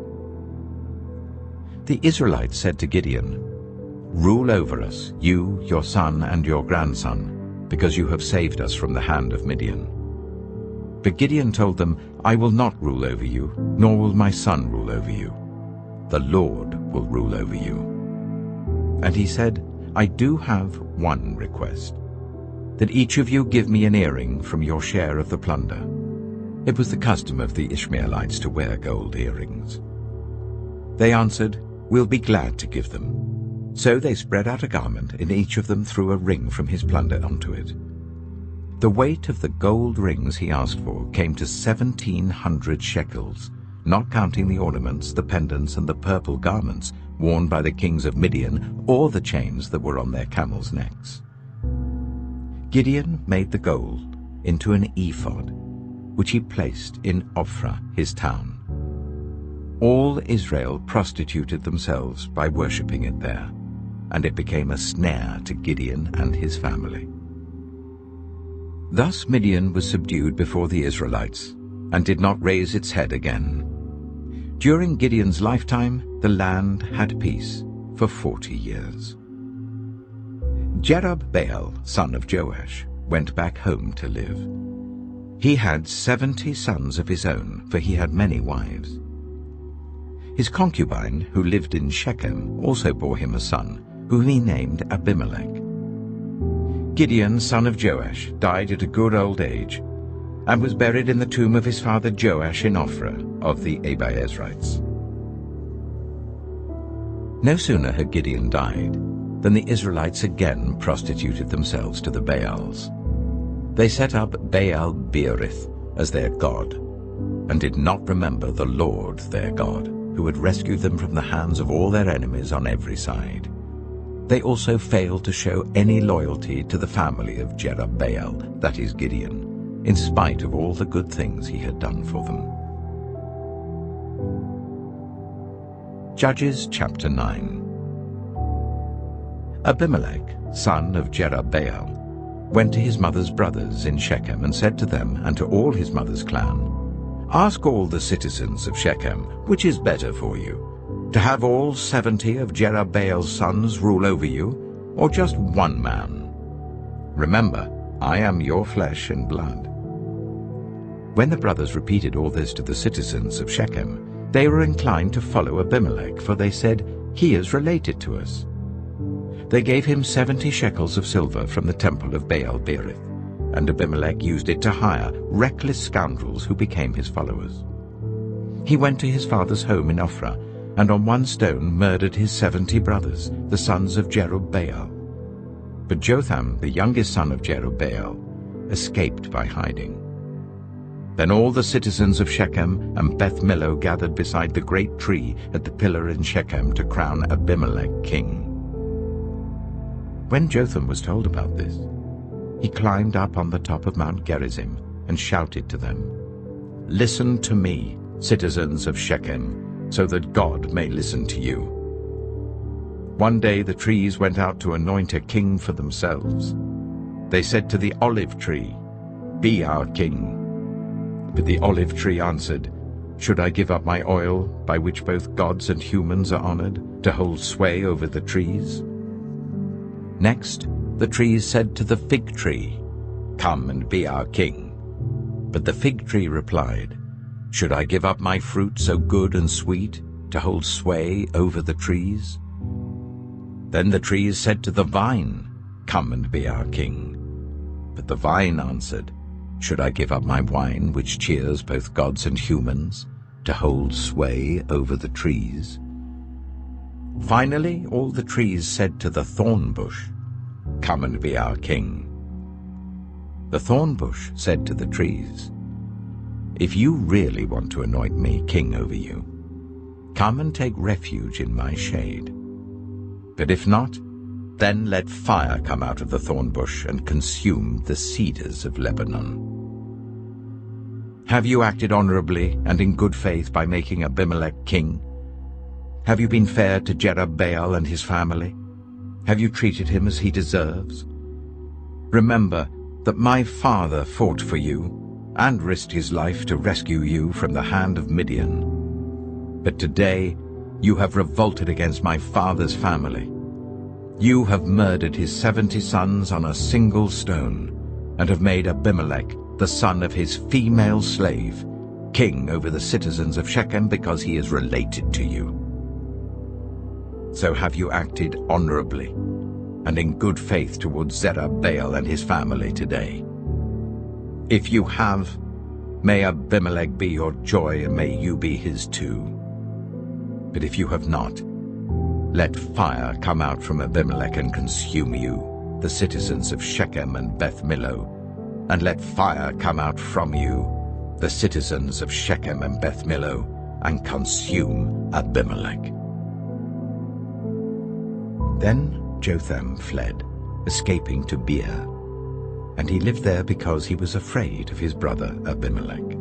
The Israelites said to Gideon, "Rule over us, you, your son, and your grandson, because you have saved us from the hand of Midian." But Gideon told them, "I will not rule over you, nor will my son rule over you. The Lord will rule over you." And he said, "I do have one request, that each of you give me an earring from your share of the plunder." It was the custom of the Ishmaelites to wear gold earrings. They answered, "We'll be glad to give them." So they spread out a garment, and each of them threw a ring from his plunder onto it. The weight of the gold rings he asked for came to 1,700 shekels, not counting the ornaments, the pendants, and the purple garments worn by the kings of Midian, or the chains that were on their camels' necks. Gideon made the gold into an ephod, which he placed in Ophrah, his town. All Israel prostituted themselves by worshipping it there, and it became a snare to Gideon and his family. Thus Midian was subdued before the Israelites, and did not raise its head again. During Gideon's lifetime, the land had peace for 40 years. Jerubbaal, son of Joash, went back home to live. He had 70 sons of his own, for he had many wives. His concubine, who lived in Shechem, also bore him a son, whom he named Abimelech. Gideon, son of Joash, died at a good old age, and was buried in the tomb of his father Joash in Ophrah of the Abiezrites. No sooner had Gideon died than the Israelites again prostituted themselves to the Baals. They set up Baal-Berith as their god, and did not remember the Lord their God, who had rescued them from the hands of all their enemies on every side. They also failed to show any loyalty to the family of Jerubbaal, that is Gideon, in spite of all the good things he had done for them. Judges chapter 9. Abimelech, son of Jerubbaal, went to his mother's brothers in Shechem and said to them and to all his mother's clan, "Ask all the citizens of Shechem, which is better for you, to have all 70 of Jerubbaal's sons rule over you, or just one man? Remember, I am your flesh and blood." When the brothers repeated all this to the citizens of Shechem, they were inclined to follow Abimelech, for they said, "He is related to us." They gave him 70 shekels of silver from the temple of Baal-Berith, and Abimelech used it to hire reckless scoundrels who became his followers. He went to his father's home in Ophrah, and on one stone murdered his 70 brothers, the sons of Jerubbaal. But Jotham, the youngest son of Jerubbaal, escaped by hiding. Then all the citizens of Shechem and Beth Millo gathered beside the great tree at the pillar in Shechem to crown Abimelech king. When Jotham was told about this, he climbed up on the top of Mount Gerizim and shouted to them, "Listen to me, citizens of Shechem, so that God may listen to you." One day the trees went out to anoint a king for themselves. They said to the olive tree, "Be our king." But the olive tree answered, "Should I give up my oil, by which both gods and humans are honored, to hold sway over the trees?" Next, the trees said to the fig tree, "Come and be our king." But the fig tree replied, "Should I give up my fruit so good and sweet, to hold sway over the trees?" Then the trees said to the vine, "Come and be our king." But the vine answered, "Should I give up my wine, which cheers both gods and humans, to hold sway over the trees?" Finally, all the trees said to the thorn bush, "Come and be our king." The thorn bush said to the trees, "If you really want to anoint me king over you, come and take refuge in my shade. But if not, then let fire come out of the thorn bush and consume the cedars of Lebanon." Have you acted honorably and in good faith by making Abimelech king? Have you been fair to Jerubbaal and his family? Have you treated him as he deserves? Remember that my father fought for you and risked his life to rescue you from the hand of Midian. But today You have revolted against my father's family. You have murdered his 70 sons on a single stone, and have made Abimelech, the son of his female slave, king over the citizens of Shechem because he is related to you. So have you acted honorably and in good faith towards Zerubbabel and his family today. If you have, may Abimelech be your joy, and may you be his too. But if you have not, let fire come out from Abimelech and consume you, the citizens of Shechem and Beth Millo, and let fire come out from you, the citizens of Shechem and Beth Millo, and consume Abimelech. Then Jotham fled, escaping to Beer, and he lived there because he was afraid of his brother Abimelech.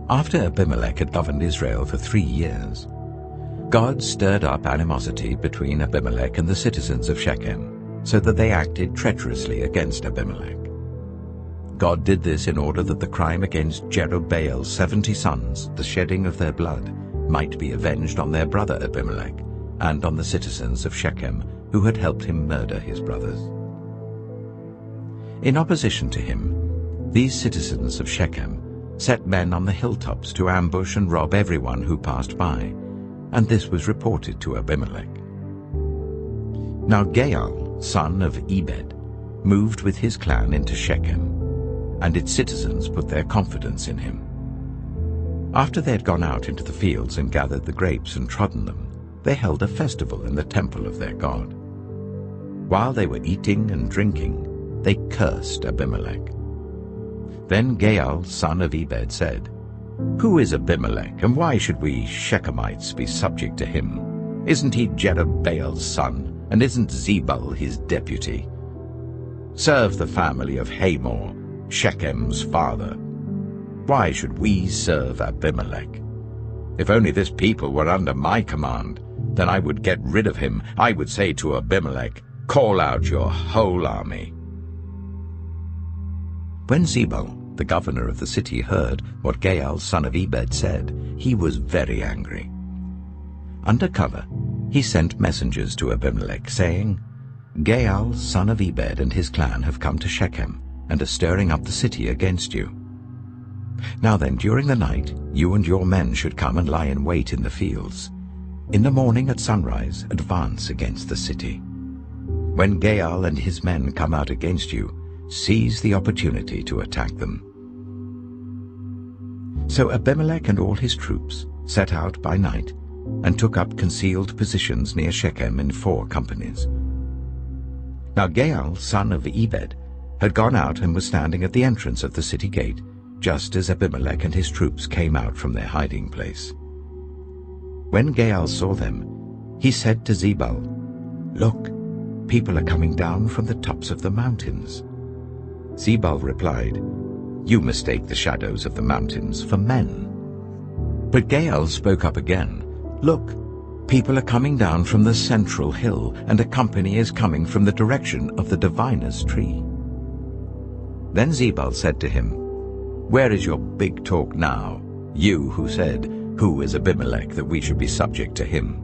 After Abimelech had governed Israel for 3 years, God stirred up animosity between Abimelech and the citizens of Shechem, so that they acted treacherously against Abimelech. God did this in order that the crime against Jerubbaal's 70 sons, the shedding of their blood, might be avenged on their brother Abimelech and on the citizens of Shechem who had helped him murder his brothers. In opposition to him, these citizens of Shechem set men on the hilltops to ambush and rob everyone who passed by, and this was reported to Abimelech. Now Ejayy, son of Ebed, moved with his clan into Shechem, and its citizens put their confidence in him. After they had gone out into the fields and gathered the grapes and trodden them, they held a festival in the temple of their god. While they were eating and drinking, they cursed Abimelech. Then Ejayy, son of Ebed, said, "Who is Abimelech, and why should we Shechemites be subject to him? Isn't he Jerubbaal's son, and isn't Zebul his deputy? Serve the family of Hamor, Shechem's father. Why should we serve Abimelech? If only this people were under my command, then I would get rid of him. I would say to Abimelech, 'Call out your whole army.'" When Zebul, the governor of the city, heard what Ejayy, son of Ebed, said, he was very angry. Under cover, he sent messengers to Abimelech, saying, "Ejayy, son of Ebed, and his clan have come to Shechem, and are stirring up the city against you. Now then, during the night, you and your men should come and lie in wait in the fields. In the morning at sunrise, advance against the city. When Ejayy and his men come out against you, seize the opportunity to attack them." So Abimelech and all his troops set out by night and took up concealed positions near Shechem in 4 companies. Now Ejayy, son of Ebed, had gone out and was standing at the entrance of the city gate, just as Abimelech and his troops came out from their hiding place. When Ejayy saw them, he said to Zebul, "Look, people are coming down from the tops of the mountains." Zebul replied, "You mistake the shadows of the mountains for men." But Ejayy spoke up again, "Look, people are coming down from the central hill, and a company is coming from the direction of the diviner's tree." Then Zebul said to him, "Where is your big talk now, you who said, 'Who is Abimelech that we should be subject to him?'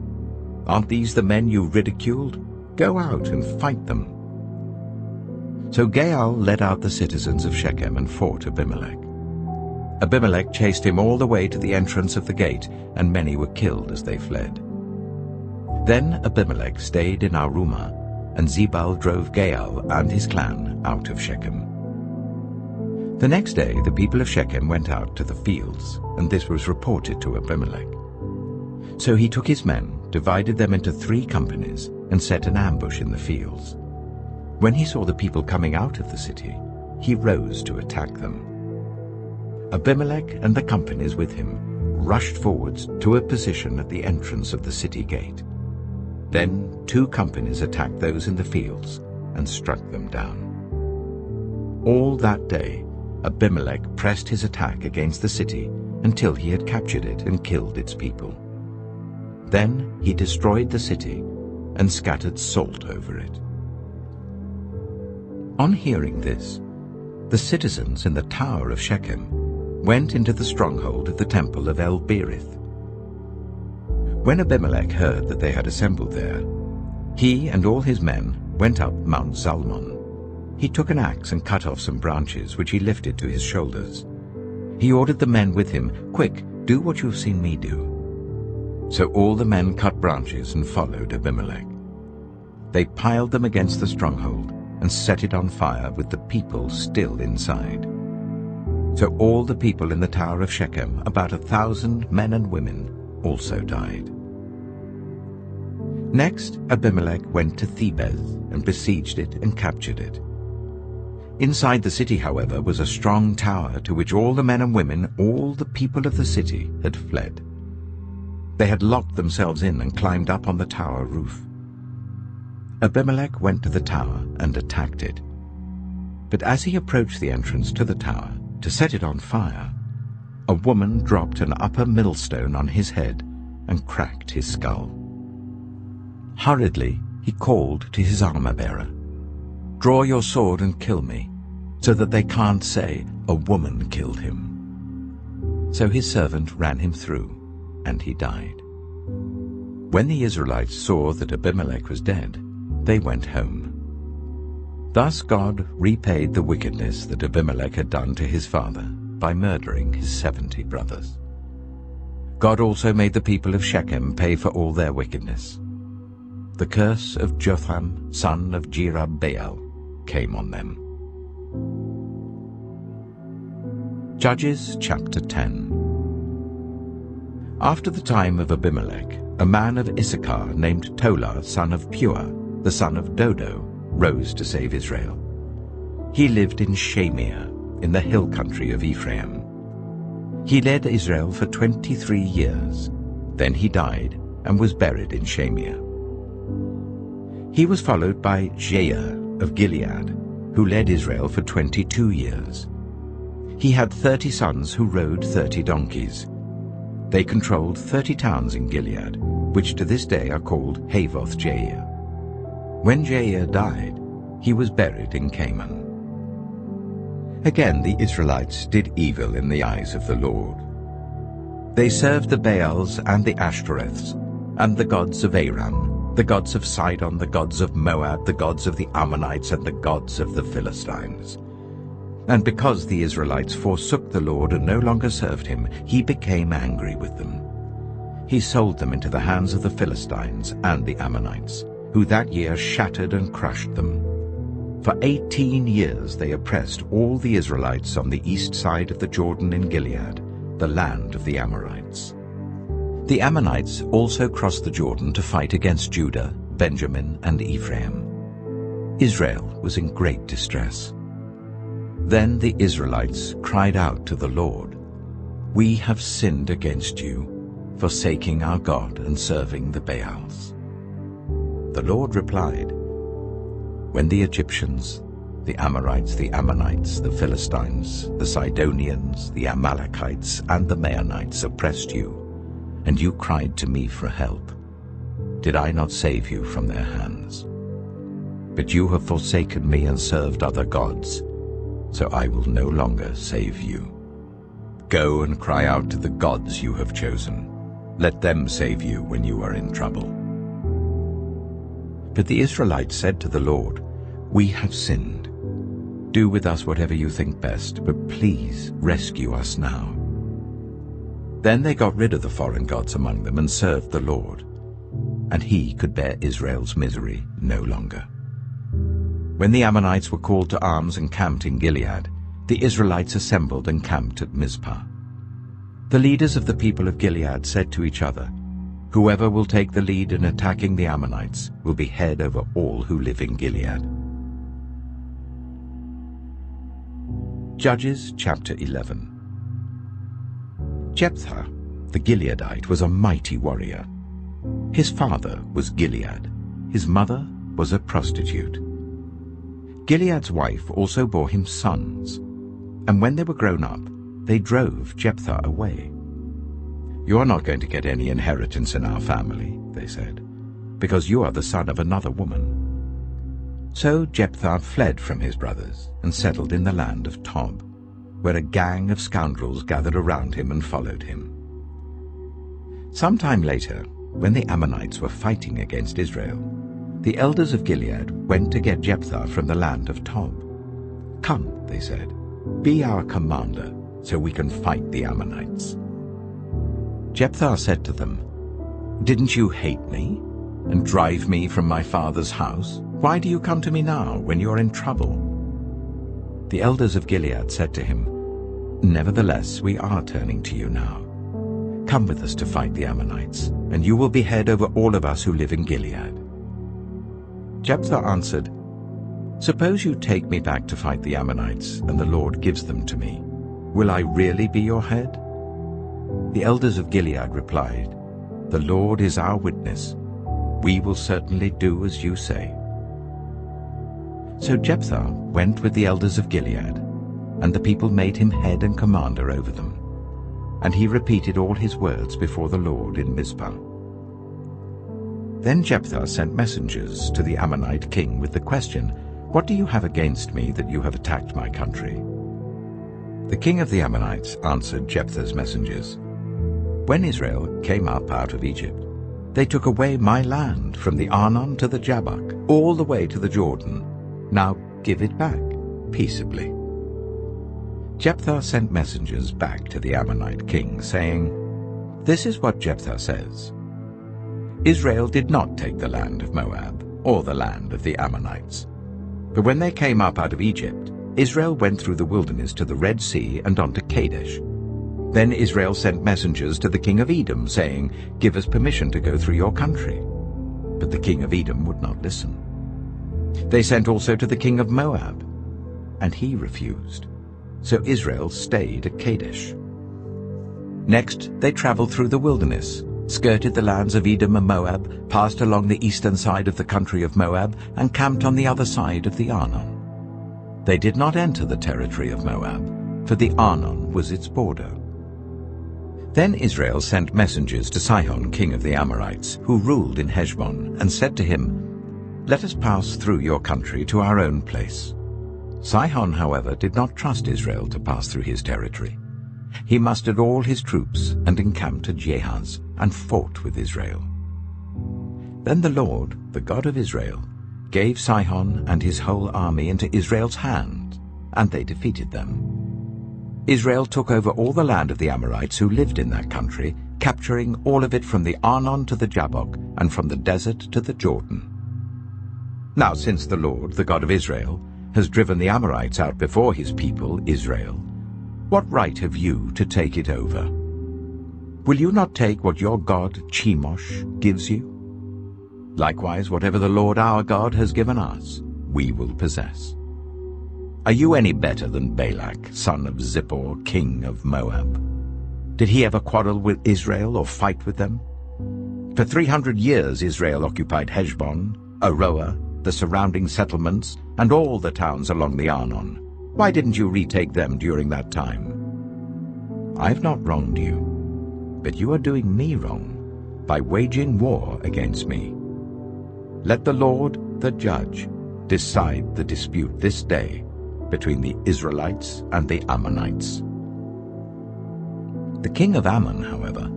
Aren't these the men you ridiculed? Go out and fight them." So Ejayy led out the citizens of Shechem and fought Abimelech. Abimelech chased him all the way to the entrance of the gate, and many were killed as they fled. Then Abimelech stayed in Arumah, and Zebul drove Ejayy and his clan out of Shechem. The next day the people of Shechem went out to the fields, and this was reported to Abimelech. So he took his men, divided them into 3 companies, and set an ambush in the fields. When he saw the people coming out of the city, he rose to attack them. Abimelech and the companies with him rushed forwards to a position at the entrance of the city gate. Then 2 companies attacked those in the fields and struck them down. All that day, Abimelech pressed his attack against the city until he had captured it and killed its people. Then he destroyed the city and scattered salt over it. On hearing this, the citizens in the tower of Shechem went into the stronghold of the temple of El-Berith. When Abimelech heard that they had assembled there, he and all his men went up Mount Zalmon. He took an axe and cut off some branches, which he lifted to his shoulders. He ordered the men with him, "Quick, do what you have seen me do." So all the men cut branches and followed Abimelech. They piled them against the stronghold and set it on fire with the people still inside. So all the people in the tower of Shechem, about 1,000 men and women, also died. Next, Abimelech went to Thebez and besieged it and captured it. Inside the city, however, was a strong tower to which all the men and women, all the people of the city, had fled. They had locked themselves in and climbed up on the tower roof. Abimelech went to the tower and attacked it. But as he approached the entrance to the tower to set it on fire, a woman dropped an upper millstone on his head and cracked his skull. Hurriedly, he called to his armor-bearer, "Draw your sword and kill me, so that they can't say, 'A woman killed him.'" So his servant ran him through, and he died. When the Israelites saw that Abimelech was dead, they went home. Thus God repaid the wickedness that Abimelech had done to his father by murdering his 70 brothers. God also made the people of Shechem pay for all their wickedness. The curse of Jotham, son of Jerubbaal, came on them. Judges chapter 10. After the time of Abimelech, a man of Issachar named Tola, son of Pua, the son of Dodo, rose to save Israel. He lived in Shamir, in the hill country of Ephraim. He led Israel for 23 years. Then he died and was buried in Shamir. He was followed by Ejayy of Gilead, who led Israel for 22 years. He had 30 sons who rode 30 donkeys. They controlled 30 towns in Gilead, which to this day are called Havoth-Jair. When Jair died, he was buried in Canaan. Again the Israelites did evil in the eyes of the Lord. They served the Baals and the Ashtoreths, and the gods of Aram, the gods of Sidon, the gods of Moab, the gods of the Ammonites, and the gods of the Philistines. And because the Israelites forsook the Lord and no longer served him, he became angry with them. He sold them into the hands of the Philistines and the Ammonites, who that year shattered and crushed them. For 18 years they oppressed all the Israelites on the east side of the Jordan in Gilead, the land of the Amorites. The Ammonites also crossed the Jordan to fight against Judah, Benjamin, and Ephraim. Israel was in great distress. Then the Israelites cried out to the Lord, "We have sinned against you, forsaking our God and serving the Baals." The Lord replied, "When the Egyptians, the Amorites, the Ammonites, the Philistines, the Sidonians, the Amalekites, and the Maonites oppressed you, and you cried to me for help, did I not save you from their hands? But you have forsaken me and served other gods, so I will no longer save you. Go and cry out to the gods you have chosen. Let them save you when you are in trouble." But the Israelites said to the Lord, "We have sinned. Do with us whatever you think best, but please rescue us now." Then they got rid of the foreign gods among them and served the Lord, and he could bear Israel's misery no longer. When the Ammonites were called to arms and camped in Gilead, the Israelites assembled and camped at Mizpah. The leaders of the people of Gilead said to each other, "Whoever will take the lead in attacking the Ammonites will be head over all who live in Gilead." Judges chapter 11. Jephthah, the Gileadite, was a mighty warrior. His father was Gilead. His mother was a prostitute. Gilead's wife also bore him sons, and when they were grown up, they drove Jephthah away. "You are not going to get any inheritance in our family," they said, "because you are the son of another woman." So Jephthah fled from his brothers and settled in the land of Tob, where a gang of scoundrels gathered around him and followed him. Some time later, when the Ammonites were fighting against Israel, the elders of Gilead went to get Jephthah from the land of Tob. "Come," they said, "be our commander, so we can fight the Ammonites." Jephthah said to them, "Didn't you hate me and drive me from my father's house? Why do you come to me now when you are in trouble?" The elders of Gilead said to him, "Nevertheless, we are turning to you now. Come with us to fight the Ammonites, and you will be head over all of us who live in Gilead." Jephthah answered, "Suppose you take me back to fight the Ammonites, and the Lord gives them to me. Will I really be your head?" The elders of Gilead replied, "The Lord is our witness. We will certainly do as you say." So Jephthah went with the elders of Gilead, and the people made him head and commander over them. And he repeated all his words before the Lord in Mizpah. Then Jephthah sent messengers to the Ammonite king with the question, "What do you have against me that you have attacked my country?" The king of the Ammonites answered Jephthah's messengers, "When Israel came up out of Egypt, they took away my land from the Arnon to the Jabbok, all the way to the Jordan. Now give it back peaceably." Jephthah sent messengers back to the Ammonite king, saying, "This is what Jephthah says. Israel did not take the land of Moab or the land of the Ammonites. But when they came up out of Egypt, Israel went through the wilderness to the Red Sea and on to Kadesh. Then Israel sent messengers to the king of Edom, saying, 'Give us permission to go through your country.' But the king of Edom would not listen. They sent also to the king of Moab, and he refused. So Israel stayed at Kadesh. Next they traveled through the wilderness, skirted the lands of Edom and Moab, passed along the eastern side of the country of Moab, and camped on the other side of the Arnon. They did not enter the territory of Moab, for the Arnon was its border. Then Israel sent messengers to Sihon, king of the Amorites, who ruled in Heshbon, and said to him, "Let us pass through your country to our own place." Sihon, however, did not trust Israel to pass through his territory. He mustered all his troops and encamped at Jahaz, and fought with Israel. Then the Lord, the God of Israel, gave Sihon and his whole army into Israel's hand, and they defeated them. Israel took over all the land of the Amorites who lived in that country, capturing all of it from the Arnon to the Jabbok, and from the desert to the Jordan. Now since the Lord, the God of Israel, has driven the Amorites out before his people, Israel, what right have you to take it over? Will you not take what your god Chemosh gives you? Likewise, whatever the Lord our God has given us, we will possess. Are you any better than Balak, son of Zippor, king of Moab? Did he ever quarrel with Israel or fight with them? For 300 years Israel occupied Heshbon, Aroer, the surrounding settlements, and all the towns along the Arnon. Why didn't you retake them during that time? I have not wronged you, but you are doing me wrong by waging war against me. Let the Lord, the judge, decide the dispute this day between the Israelites and the Ammonites." The king of Ammon, however,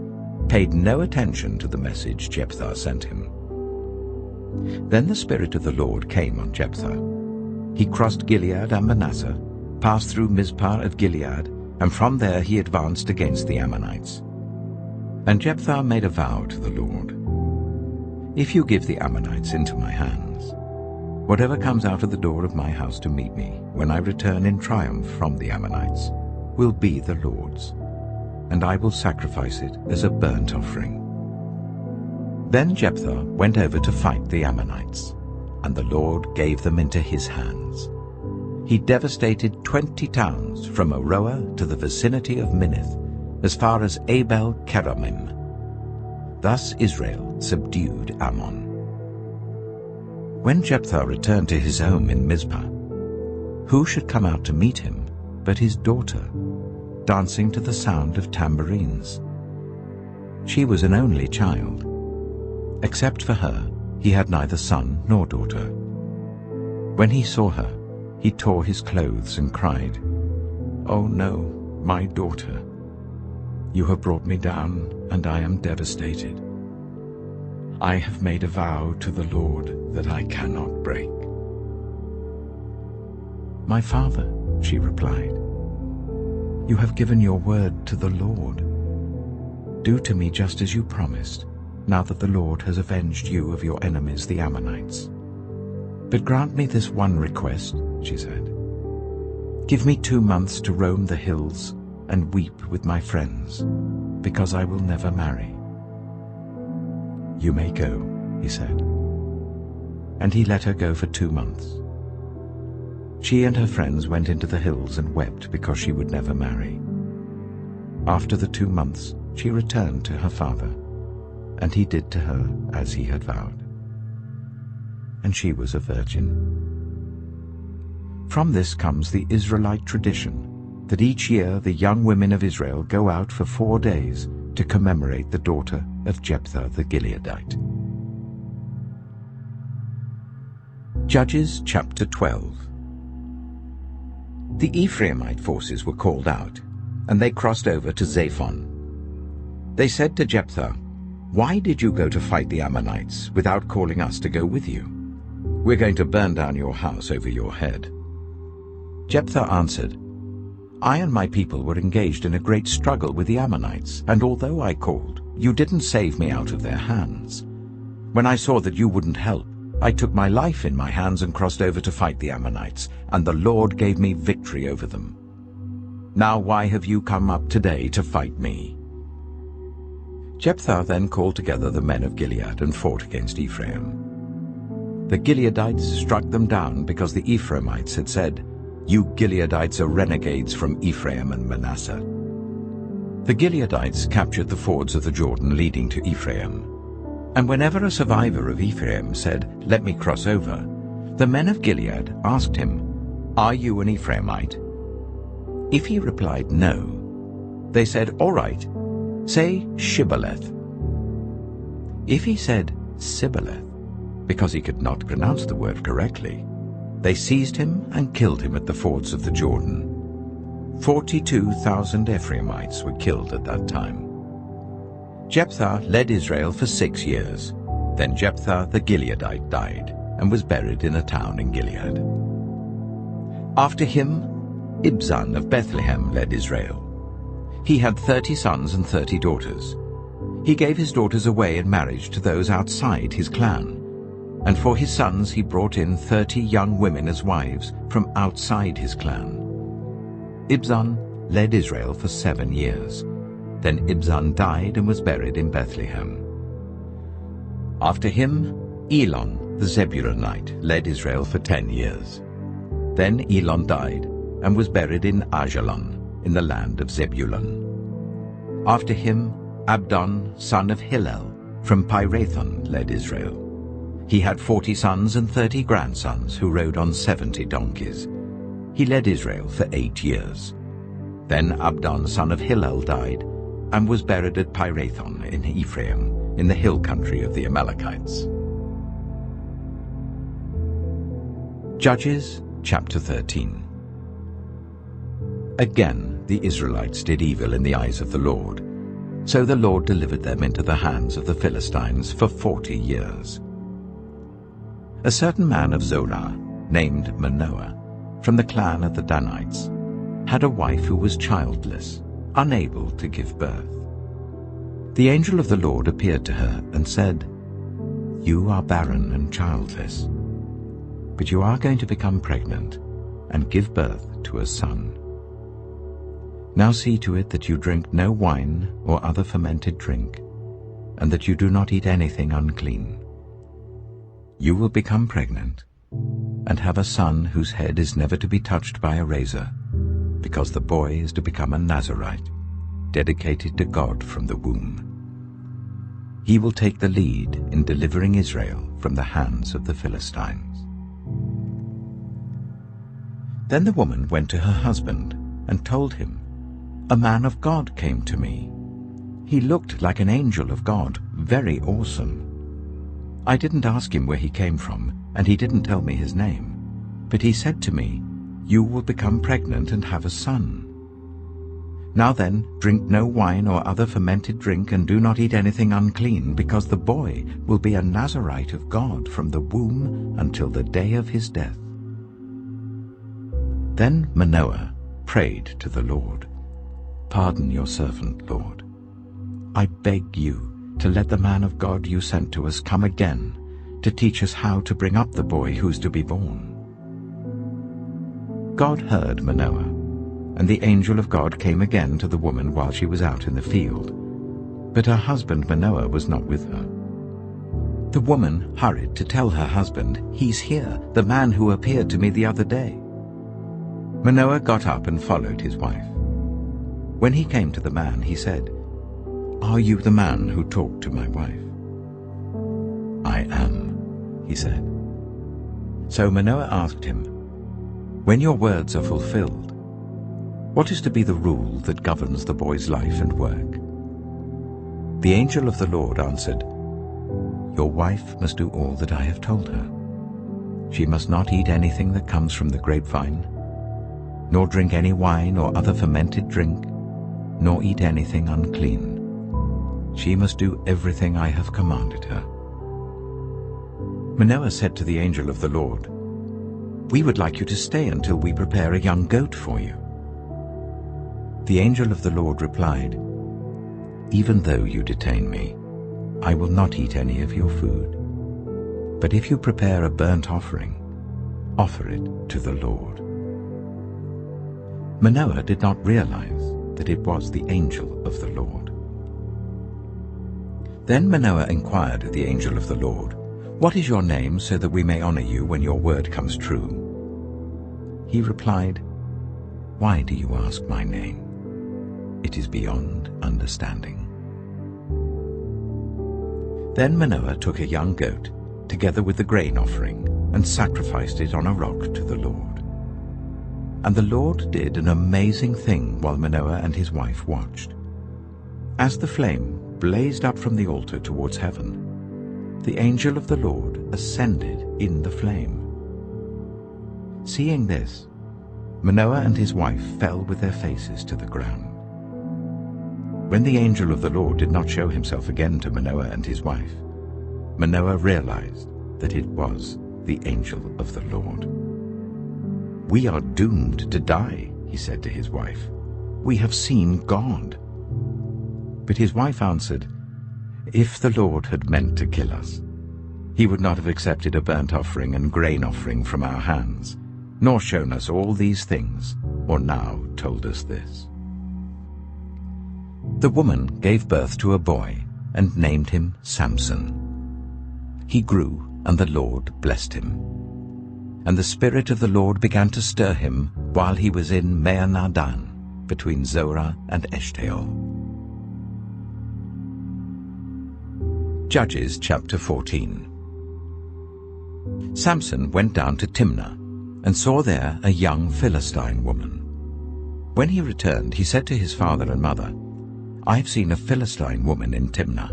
paid no attention to the message Jephthah sent him. Then the Spirit of the Lord came on Jephthah. He crossed Gilead and Manasseh, passed through Mizpah of Gilead, and from there he advanced against the Ammonites. And Jephthah made a vow to the Lord, "If you give the Ammonites into my hands, whatever comes out of the door of my house to meet me when I return in triumph from the Ammonites will be the Lord's, and I will sacrifice it as a burnt offering." Then Jephthah went over to fight the Ammonites, and the Lord gave them into his hands. He devastated 20 towns from Aroer to the vicinity of Minnith, as far as Abel-keramim. Thus Israel subdued Ammon. When Jephthah returned to his home in Mizpah, who should come out to meet him but his daughter, dancing to the sound of tambourines? She was an only child. Except for her, he had neither son nor daughter. When he saw her, he tore his clothes and cried, "Oh no, my daughter! You have brought me down, and I am devastated." I have made a vow to the Lord that I cannot break." "My father," she replied, "you have given your word to the Lord. Do to me just as you promised, now that the Lord has avenged you of your enemies, the Ammonites. But grant me this one request," she said. "Give me 2 months to roam the hills and weep with my friends, because I will never marry." "You may go," he said. And he let her go for 2 months. She and her friends went into the hills and wept because she would never marry. After the 2 months, she returned to her father, and he did to her as he had vowed. And she was a virgin. From this comes the Israelite tradition that each year the young women of Israel go out for 4 days to commemorate the daughter of Jephthah the Gileadite. Judges chapter 12. The Ephraimite forces were called out, and they crossed over to Zaphon. They said to Jephthah, "Why did you go to fight the Ammonites without calling us to go with you? We're going to burn down your house over your head." Jephthah answered, "I and my people were engaged in a great struggle with the Ammonites, and although I called, you didn't save me out of their hands. When I saw that you wouldn't help, I took my life in my hands and crossed over to fight the Ammonites, and the Lord gave me victory over them. Now why have you come up today to fight me?" Jephthah then called together the men of Gilead and fought against Ephraim. The Gileadites struck them down because the Ephraimites had said, "You Gileadites are renegades from Ephraim and Manasseh." The Gileadites captured the fords of the Jordan leading to Ephraim. And whenever a survivor of Ephraim said, "Let me cross over," the men of Gilead asked him, "Are you an Ephraimite?" If he replied no, they said, "All right, say Shibboleth." If he said Sibboleth, because he could not pronounce the word correctly, they seized him and killed him at the fords of the Jordan. 42,000 Ephraimites were killed at that time. Jephthah led Israel for 6 years. Then Jephthah the Gileadite died and was buried in a town in Gilead. After him, Ibzan of Bethlehem led Israel. He had 30 sons and 30 daughters. He gave his daughters away in marriage to those outside his clan, and for his sons he brought in 30 young women as wives from outside his clan. Ibzan led Israel for 7 years. Then Ibzan died and was buried in Bethlehem. After him, Elon the Zebulunite led Israel for 10 years. Then Elon died and was buried in Ajalon in the land of Zebulun. After him, Abdon, son of Hillel, from Pirathon led Israel. He had 40 sons and 30 grandsons who rode on 70 donkeys. He led Israel for 8 years. Then Abdon, son of Hillel, died and was buried at Pirathon in Ephraim, in the hill country of the Amalekites. Judges chapter 13. Again the Israelites did evil in the eyes of the Lord, so the Lord delivered them into the hands of the Philistines for 40 years. A certain man of Zorah, named Manoah, from the clan of the Danites, had a wife who was childless, unable to give birth. The angel of the Lord appeared to her and said, "You are barren and childless, but you are going to become pregnant and give birth to a son. Now see to it that you drink no wine or other fermented drink, and that you do not eat anything unclean. You will become pregnant and have a son whose head is never to be touched by a razor, because the boy is to become a Nazirite, dedicated to God from the womb. He will take the lead in delivering Israel from the hands of the Philistines." Then the woman went to her husband and told him, "A man of God came to me. He looked like an angel of God, very awesome. I didn't ask him where he came from, and he didn't tell me his name, but he said to me, 'You will become pregnant and have a son.' Now then, drink no wine or other fermented drink, and do not eat anything unclean, because the boy will be a Nazirite of God from the womb until the day of his death." Then Manoah prayed to the Lord, "Pardon your servant, Lord. I beg you to let the man of God you sent to us come again to teach us how to bring up the boy who's to be born." God heard Manoah, and the angel of God came again to the woman while she was out in the field. But her husband Manoah was not with her. The woman hurried to tell her husband, "He's here, the man who appeared to me the other day." Manoah got up and followed his wife. When he came to the man, he said, "Are you the man who talked to my wife?" "I am," he said. So Manoah asked him, "When your words are fulfilled, what is to be the rule that governs the boy's life and work?" The angel of the Lord answered, "Your wife must do all that I have told her. She must not eat anything that comes from the grapevine, nor drink any wine or other fermented drink, nor eat anything unclean. She must do everything I have commanded her." Manoah said to the angel of the Lord, "We would like you to stay until we prepare a young goat for you." The angel of the Lord replied, "Even though you detain me, I will not eat any of your food. But if you prepare a burnt offering, offer it to the Lord." Manoah did not realize that it was the angel of the Lord. Then Manoah inquired of the angel of the Lord, "What is your name, so that we may honor you when your word comes true?" He replied, "Why do you ask my name? It is beyond understanding." Then Manoah took a young goat, together with the grain offering, and sacrificed it on a rock to the Lord. And the Lord did an amazing thing while Manoah and his wife watched. As the flame blazed up from the altar towards heaven, the angel of the Lord ascended in the flame. Seeing this, Manoah and his wife fell with their faces to the ground. When the angel of the Lord did not show himself again to Manoah and his wife, Manoah realized that it was the angel of the Lord. "We are doomed to die," he said to his wife. "We have seen God." But his wife answered, "If the Lord had meant to kill us, he would not have accepted a burnt offering and grain offering from our hands, nor shown us all these things, or now told us this." The woman gave birth to a boy and named him Samson. He grew, and the Lord blessed him. And the Spirit of the Lord began to stir him while he was in Maanadan, between Zorah and Eshtaol. Judges chapter 14. Samson went down to Timnah and saw there a young Philistine woman. When he returned, he said to his father and mother, "I've seen a Philistine woman in Timnah.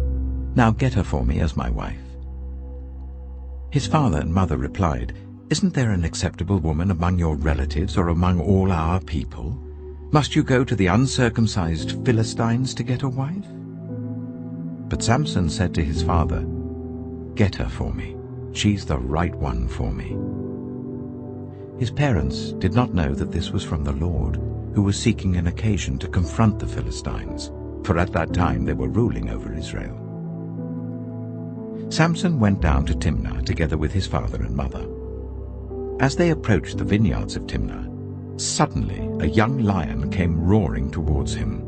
Now get her for me as my wife." His father and mother replied, "Isn't there an acceptable woman among your relatives or among all our people? Must you go to the uncircumcised Philistines to get a wife?" But Samson said to his father, "Get her for me. She's the right one for me." His parents did not know that this was from the Lord, who was seeking an occasion to confront the Philistines, for at that time they were ruling over Israel. Samson went down to Timnah together with his father and mother. As they approached the vineyards of Timnah, suddenly a young lion came roaring towards him.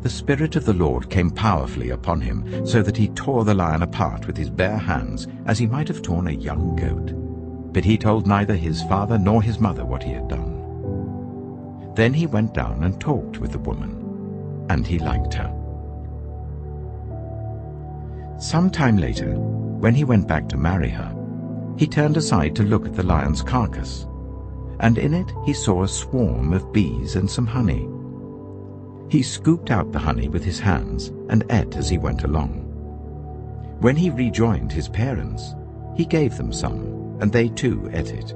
The Spirit of the Lord came powerfully upon him, so that he tore the lion apart with his bare hands, as he might have torn a young goat. But he told neither his father nor his mother what he had done. Then he went down and talked with the woman, and he liked her. Some time later, when he went back to marry her, he turned aside to look at the lion's carcass, and in it he saw a swarm of bees and some honey. He scooped out the honey with his hands and ate as he went along. When he rejoined his parents, he gave them some, and they too ate it.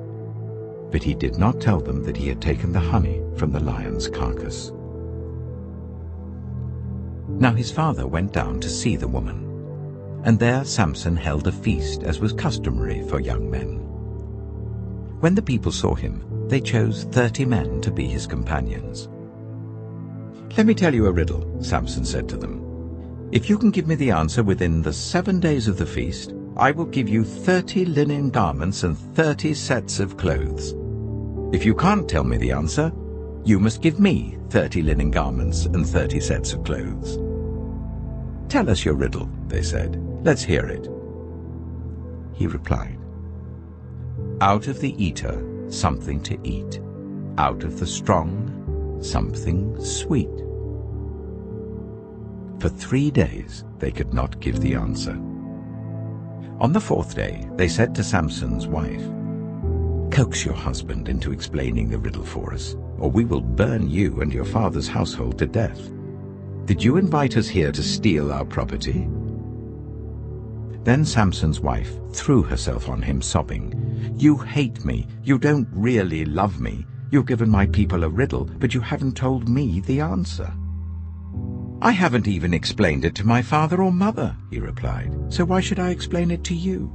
But he did not tell them that he had taken the honey from the lion's carcass. Now his father went down to see the woman, and there Samson held a feast as was customary for young men. When the people saw him, they chose 30 men to be his companions. "Let me tell you a riddle," Samson said to them. "If you can give me the answer within the 7 days of the feast, I will give you 30 linen garments and 30 sets of clothes. If you can't tell me the answer, you must give me 30 linen garments and 30 sets of clothes." "Tell us your riddle," they said. "Let's hear it." He replied, "Out of the eater, something to eat. Out of the strong, something sweet." For 3 days they could not give the answer. On the 4th day they said to Samson's wife, "Coax your husband into explaining the riddle for us, or we will burn you and your father's household to death. Did you invite us here to steal our property?" Then Samson's wife threw herself on him, sobbing, "You hate me. You don't really love me. You've given my people a riddle, but you haven't told me the answer." "I haven't even explained it to my father or mother," he replied, "so why should I explain it to you?"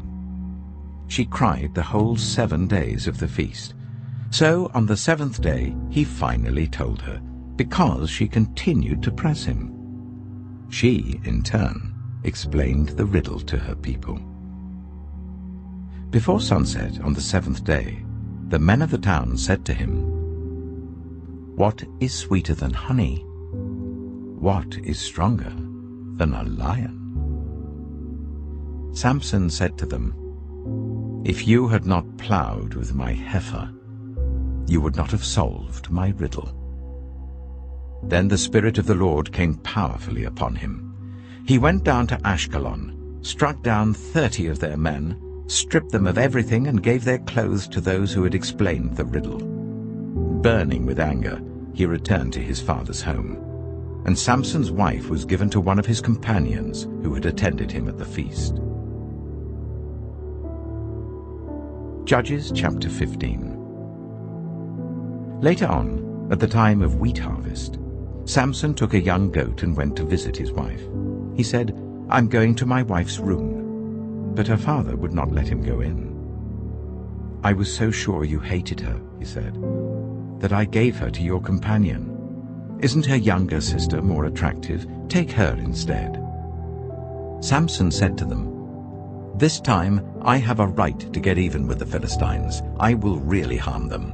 She cried the whole 7 days of the feast. So on the 7th day he finally told her, because she continued to press him. She, in turn, explained the riddle to her people. Before sunset on the 7th day, the men of the town said to him, "What is sweeter than honey? What is stronger than a lion?" Samson said to them, "If you had not plowed with my heifer, you would not have solved my riddle." Then the Spirit of the Lord came powerfully upon him. He went down to Ashkelon, struck down 30 of their men, stripped them of everything, and gave their clothes to those who had explained the riddle. Burning with anger, he returned to his father's home, and Samson's wife was given to one of his companions who had attended him at the feast. Judges chapter 15. Later on, at the time of wheat harvest, Samson took a young goat and went to visit his wife. He said, "I'm going to my wife's room." But her father would not let him go in. "I was so sure you hated her," he said, "that I gave her to your companion. Isn't her younger sister more attractive? Take her instead." Samson said to them, "This time I have a right to get even with the Philistines. I will really harm them."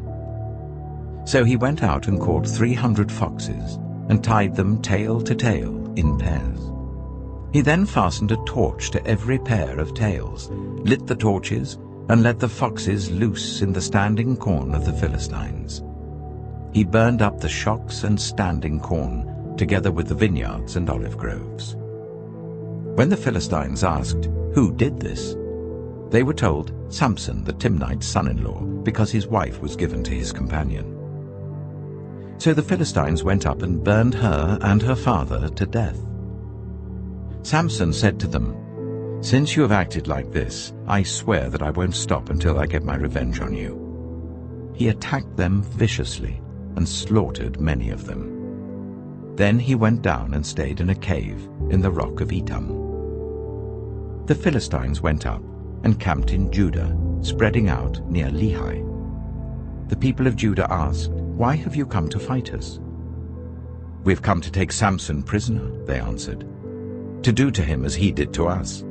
So he went out and caught 300 foxes and tied them tail to tail in pairs. He then fastened a torch to every pair of tails, lit the torches, and let the foxes loose in the standing corn of the Philistines. He burned up the shocks and standing corn, together with the vineyards and olive groves. When the Philistines asked, "Who did this?" they were told, "Samson the Timnite's son-in-law, because his wife was given to his companion." So the Philistines went up and burned her and her father to death. Samson said to them, "Since you have acted like this, I swear that I won't stop until I get my revenge on you." He attacked them viciously and slaughtered many of them. Then he went down and stayed in a cave in the rock of Etam. The Philistines went up and camped in Judah, spreading out near Lehi. The people of Judah asked, "Why have you come to fight us?" "We've come to take Samson prisoner," they answered, "to do to him as he did to us."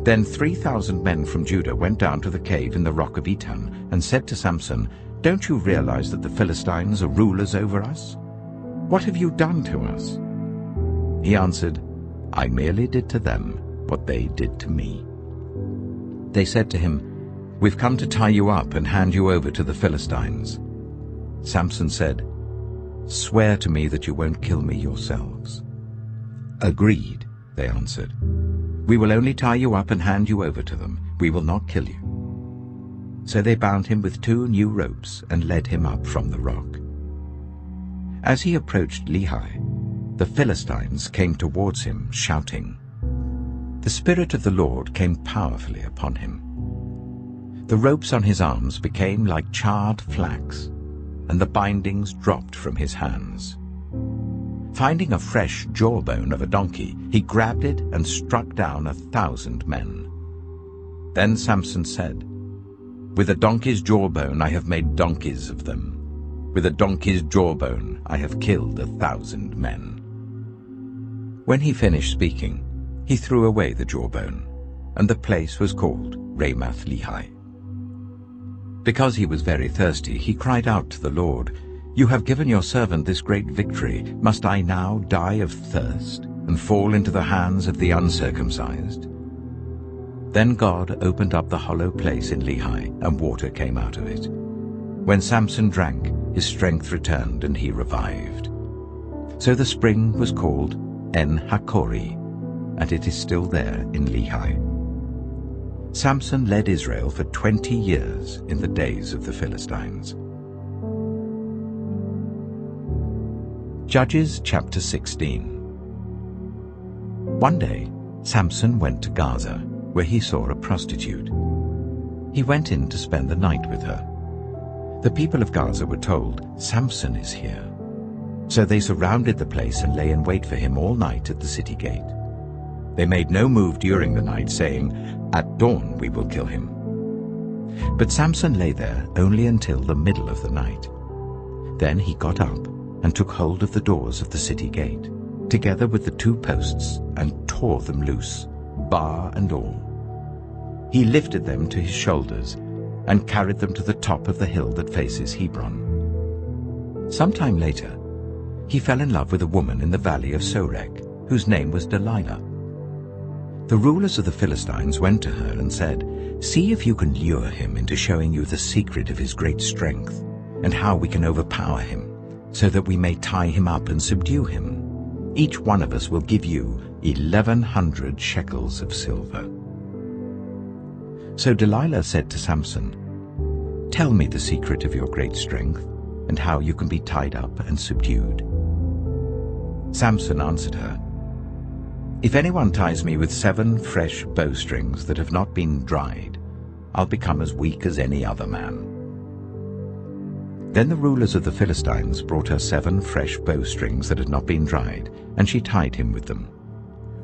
Then 3,000 men from Judah went down to the cave in the rock of Etam and said to Samson, "Don't you realize that the Philistines are rulers over us? What have you done to us?" He answered, "I merely did to them what they did to me." They said to him, "We've come to tie you up and hand you over to the Philistines." Samson said, "Swear to me that you won't kill me yourselves." "Agreed," they answered. "We will only tie you up and hand you over to them. We will not kill you." So they bound him with 2 new ropes and led him up from the rock. As he approached Lehi, the Philistines came towards him, shouting. The Spirit of the Lord came powerfully upon him. The ropes on his arms became like charred flax, and the bindings dropped from his hands. Finding a fresh jawbone of a donkey, he grabbed it and struck down 1,000 men. Then Samson said, "With a donkey's jawbone I have made donkeys of them. With a donkey's jawbone I have killed 1,000 men." When he finished speaking, he threw away the jawbone, and the place was called Ramath-Lehi. Because he was very thirsty, he cried out to the Lord, "You have given your servant this great victory. Must I now die of thirst and fall into the hands of the uncircumcised?" Then God opened up the hollow place in Lehi, and water came out of it. When Samson drank, his strength returned, and he revived. So the spring was called En-Hakkore, and it is still there in Lehi. Samson led Israel for 20 years in the days of the Philistines. Judges chapter 16. One day, Samson went to Gaza, where he saw a prostitute. He went in to spend the night with her. The people of Gaza were told, "Samson is here." So they surrounded the place and lay in wait for him all night at the city gate. They made no move during the night, saying, "At dawn we will kill him." But Samson lay there only until the middle of the night. Then he got up and took hold of the doors of the city gate, together with the 2 posts, and tore them loose, bar and all. He lifted them to his shoulders and carried them to the top of the hill that faces Hebron. Sometime later, he fell in love with a woman in the valley of Sorek, whose name was Delilah. The rulers of the Philistines went to her and said, "See if you can lure him into showing you the secret of his great strength, and how we can overpower him, so that we may tie him up and subdue him. Each one of us will give you 1,100 shekels of silver." So Delilah said to Samson, "Tell me the secret of your great strength, and how you can be tied up and subdued." Samson answered her, "If anyone ties me with 7 fresh bowstrings that have not been dried, I'll become as weak as any other man." Then the rulers of the Philistines brought her 7 fresh bowstrings that had not been dried, and she tied him with them.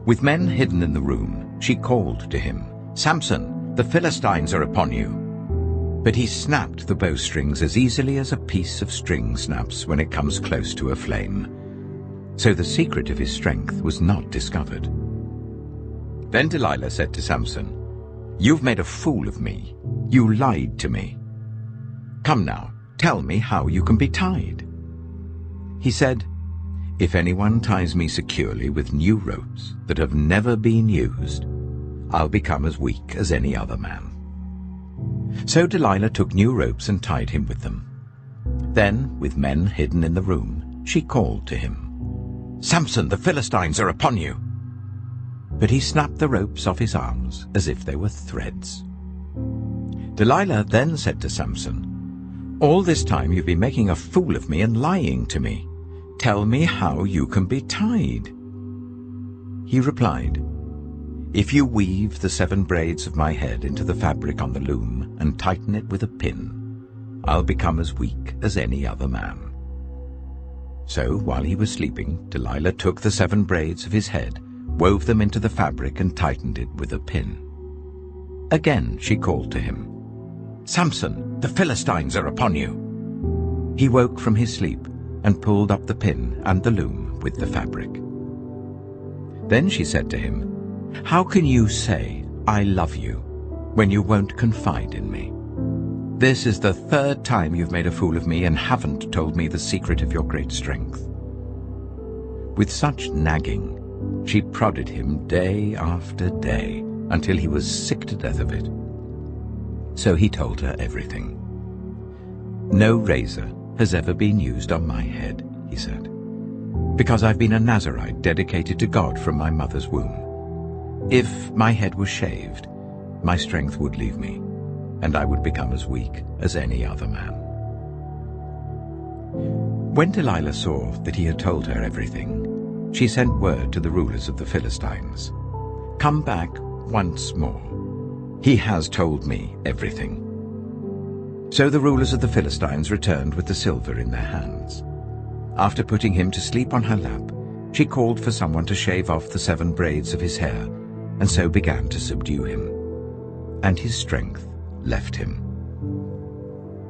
With men hidden in the room, she called to him, "Samson, the Philistines are upon you." But he snapped the bowstrings as easily as a piece of string snaps when it comes close to a flame. So the secret of his strength was not discovered. Then Delilah said to Samson, "You've made a fool of me. You lied to me. Come now, tell me how you can be tied." He said, "If anyone ties me securely with new ropes that have never been used, I'll become as weak as any other man." So Delilah took new ropes and tied him with them. Then, with men hidden in the room, she called to him, "Samson, the Philistines are upon you." But he snapped the ropes off his arms as if they were threads. Delilah then said to Samson, "All this time you've been making a fool of me and lying to me. Tell me how you can be tied." He replied, "If you weave the 7 braids of my head into the fabric on the loom and tighten it with a pin, I'll become as weak as any other man." So while he was sleeping, Delilah took the 7 braids of his head, wove them into the fabric, and tightened it with a pin. Again she called to him, "Samson, the Philistines are upon you." He woke from his sleep and pulled up the pin and the loom with the fabric. Then she said to him, "How can you say, 'I love you,' when you won't confide in me? This is the 3rd time you've made a fool of me and haven't told me the secret of your great strength." With such nagging, she prodded him day after day until he was sick to death of it. So he told her everything. "No razor has ever been used on my head," he said, "because I've been a Nazirite dedicated to God from my mother's womb. If my head was shaved, my strength would leave me, and I would become as weak as any other man." When Delilah saw that he had told her everything, she sent word to the rulers of the Philistines, "Come back once more. He has told me everything." So the rulers of the Philistines returned with the silver in their hands. After putting him to sleep on her lap, she called for someone to shave off the 7 braids of his hair, and so began to subdue him. And his strength left him.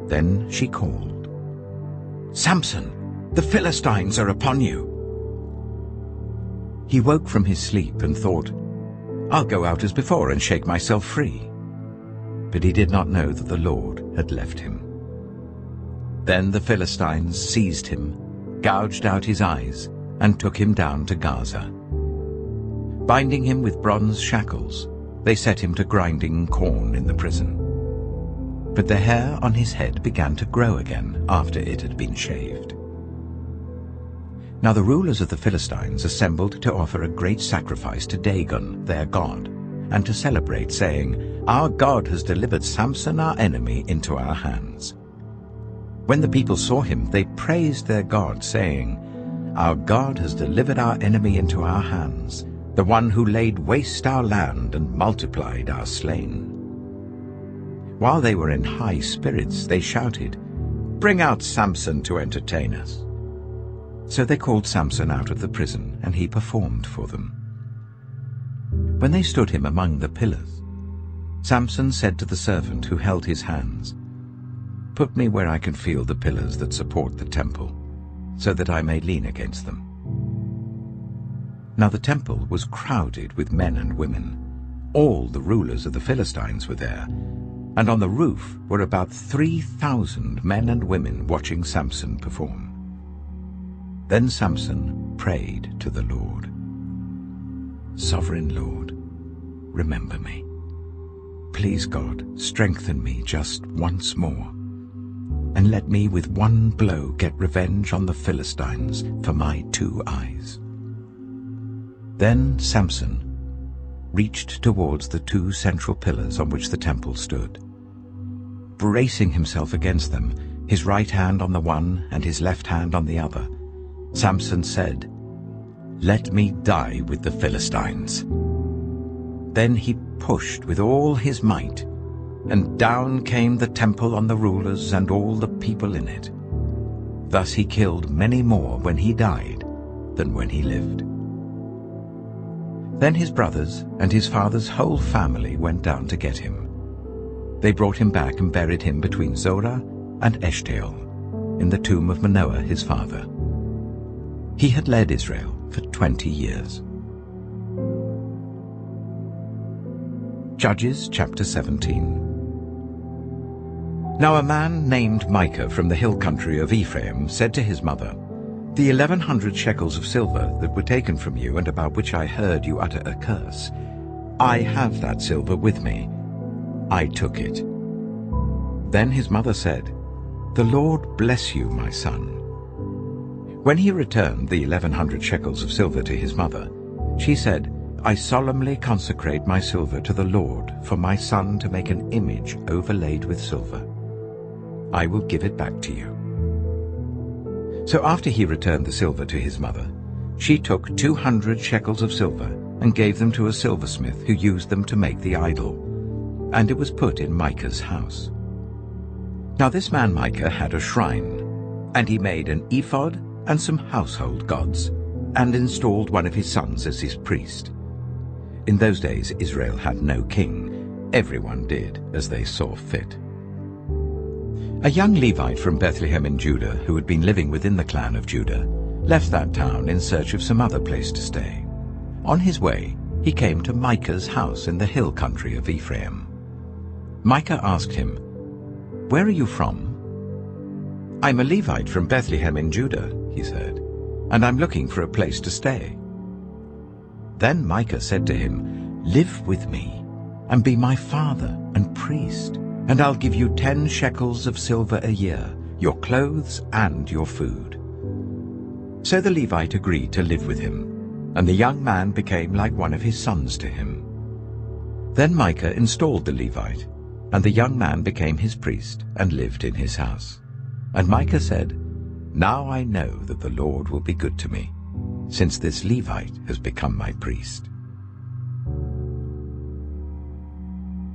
Then she called, "Samson, the Philistines are upon you." He woke from his sleep and thought, "I'll go out as before and shake myself free." But he did not know that the Lord had left him. Then the Philistines seized him, gouged out his eyes, and took him down to Gaza. Binding him with bronze shackles, they set him to grinding corn in the prison. But the hair on his head began to grow again after it had been shaved. Now the rulers of the Philistines assembled to offer a great sacrifice to Dagon, their god, and to celebrate, saying, "Our God has delivered Samson, our enemy, into our hands." When the people saw him, they praised their God, saying, "Our God has delivered our enemy into our hands, the one who laid waste our land and multiplied our slain." While they were in high spirits, they shouted, "Bring out Samson to entertain us." So they called Samson out of the prison, and he performed for them. When they stood him among the pillars, Samson said to the servant who held his hands, "Put me where I can feel the pillars that support the temple, so that I may lean against them." Now the temple was crowded with men and women. All the rulers of the Philistines were there, and on the roof were about 3,000 men and women watching Samson perform. Then Samson prayed to the Lord, "Sovereign Lord, remember me. Please, God, strengthen me just once more, and let me with one blow get revenge on the Philistines for my 2 eyes." Then Samson reached towards the 2 central pillars on which the temple stood. Bracing himself against them, his right hand on the one and his left hand on the other, Samson said, "Let me die with the Philistines." Then he pushed with all his might, and down came the temple on the rulers and all the people in it. Thus he killed many more when he died than when he lived. Then his brothers and his father's whole family went down to get him. They brought him back and buried him between Zorah and Eshtaol, in the tomb of Manoah his father. He had led Israel for 20 years. Judges chapter 17. Now a man named Micah from the hill country of Ephraim said to his mother, "The 1,100 shekels of silver that were taken from you and about which I heard you utter a curse, I have that silver with me. I took it." Then his mother said, "The Lord bless you, my son." When he returned the 1,100 shekels of silver to his mother, she said, "I solemnly consecrate my silver to the Lord for my son to make an image overlaid with silver. I will give it back to you." So after he returned the silver to his mother, she took 200 shekels of silver and gave them to a silversmith who used them to make the idol, and it was put in Micah's house. Now this man Micah had a shrine, and he made an ephod and some household gods, and installed one of his sons as his priest. In those days Israel had no king. Everyone did as they saw fit. A young Levite from Bethlehem in Judah, who had been living within the clan of Judah, left that town in search of some other place to stay. On his way, he came to Micah's house in the hill country of Ephraim. Micah asked him, "Where are you from?" "I'm a Levite from Bethlehem in Judah," he said, "and I'm looking for a place to stay." Then Micah said to him, "Live with me, and be my father and priest, and I'll give you 10 shekels of silver a year, your clothes and your food." So the Levite agreed to live with him, and the young man became like one of his sons to him. Then Micah installed the Levite, and the young man became his priest and lived in his house. And Micah said, "Now I know that the Lord will be good to me, since this Levite has become my priest."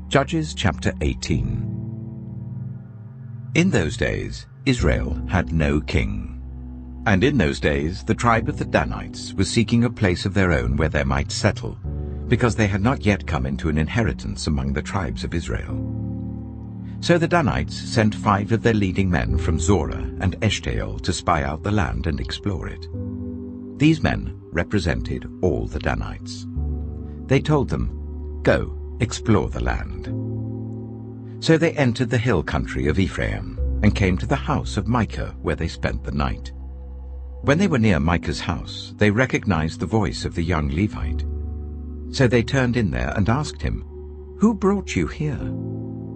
Judges chapter 18. In those days Israel had no king. And in those days the tribe of the Danites was seeking a place of their own where they might settle, because they had not yet come into an inheritance among the tribes of Israel. So the Danites sent 5 of their leading men from Zorah and Eshtaol to spy out the land and explore it. These men represented all the Danites. They told them, "Go, explore the land." So they entered the hill country of Ephraim and came to the house of Micah, where they spent the night. When they were near Micah's house, they recognized the voice of the young Levite. So they turned in there and asked him, "Who brought you here?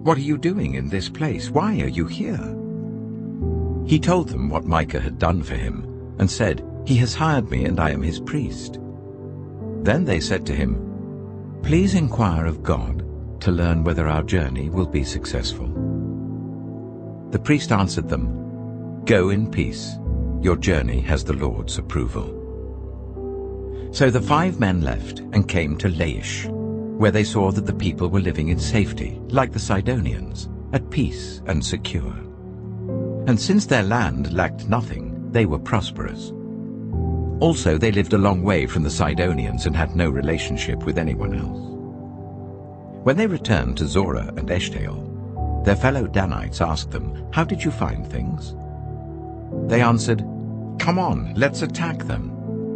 What are you doing in this place? Why are you here?" He told them what Micah had done for him, and said, "He has hired me, and I am his priest." Then they said to him, "Please inquire of God to learn whether our journey will be successful." The priest answered them, "Go in peace. Your journey has the Lord's approval." So the 5 men left and came to Laish, where they saw that the people were living in safety, like the Sidonians, at peace and secure. And since their land lacked nothing, they were prosperous. Also, they lived a long way from the Sidonians and had no relationship with anyone else. When they returned to Zorah and Eshtaol, their fellow Danites asked them, "How did you find things?" They answered, "Come on, let's attack them.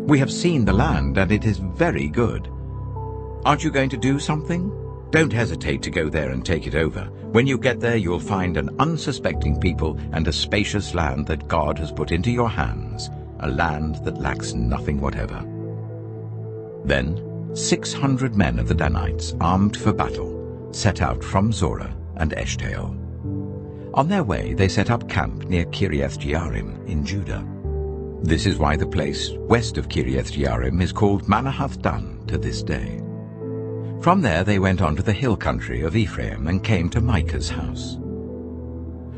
We have seen the land, and it is very good. Aren't you going to do something? Don't hesitate to go there and take it over. When you get there, you'll find an unsuspecting people and a spacious land that God has put into your hands, a land that lacks nothing whatever." Then 600 men of the Danites, armed for battle, set out from Zorah and Eshtaol. On their way, they set up camp near Kiriath-Jearim in Judah. This is why the place west of Kiriath-Jearim is called Manahath-Dan to this day. From there they went on to the hill country of Ephraim and came to Micah's house.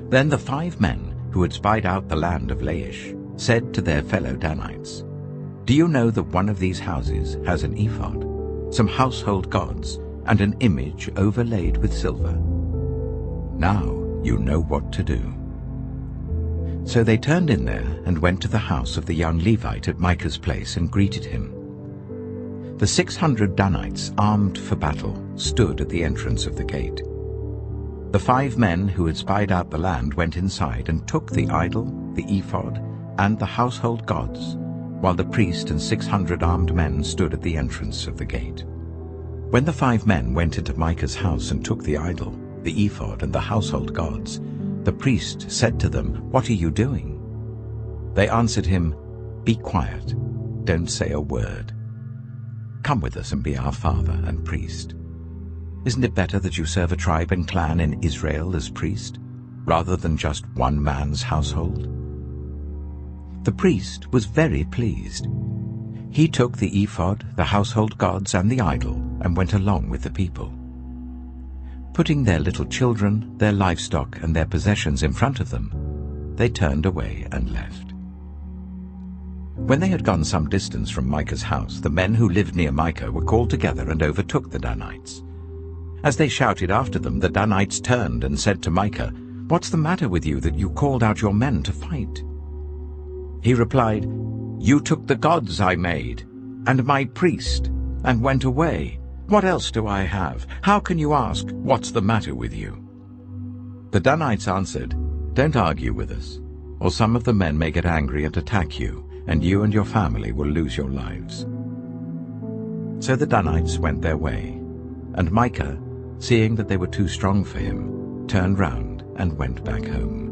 Then the 5 men who had spied out the land of Laish said to their fellow Danites, "Do you know that one of these houses has an ephod, some household gods, and an image overlaid with silver? Now you know what to do." So they turned in there and went to the house of the young Levite at Micah's place and greeted him. The 600 Danites, armed for battle, stood at the entrance of the gate. The 5 men who had spied out the land went inside and took the idol, the ephod, and the household gods, while the priest and 600 armed men stood at the entrance of the gate. When the 5 men went into Micah's house and took the idol, the ephod, and the household gods, the priest said to them, "What are you doing?" They answered him, "Be quiet, don't say a word. Come with us and be our father and priest. Isn't it better that you serve a tribe and clan in Israel as priest, rather than just one man's household?" The priest was very pleased. He took the ephod, the household gods, and the idol, and went along with the people. Putting their little children, their livestock, and their possessions in front of them, they turned away and left. When they had gone some distance from Micah's house, the men who lived near Micah were called together and overtook the Danites. As they shouted after them, the Danites turned and said to Micah, "What's the matter with you that you called out your men to fight?" He replied, "You took the gods I made, and my priest, and went away. What else do I have? How can you ask, 'What's the matter with you?'" The Danites answered, "Don't argue with us, or some of the men may get angry and attack you, and you and your family will lose your lives." So the Danites went their way, and Micah, seeing that they were too strong for him, turned round and went back home.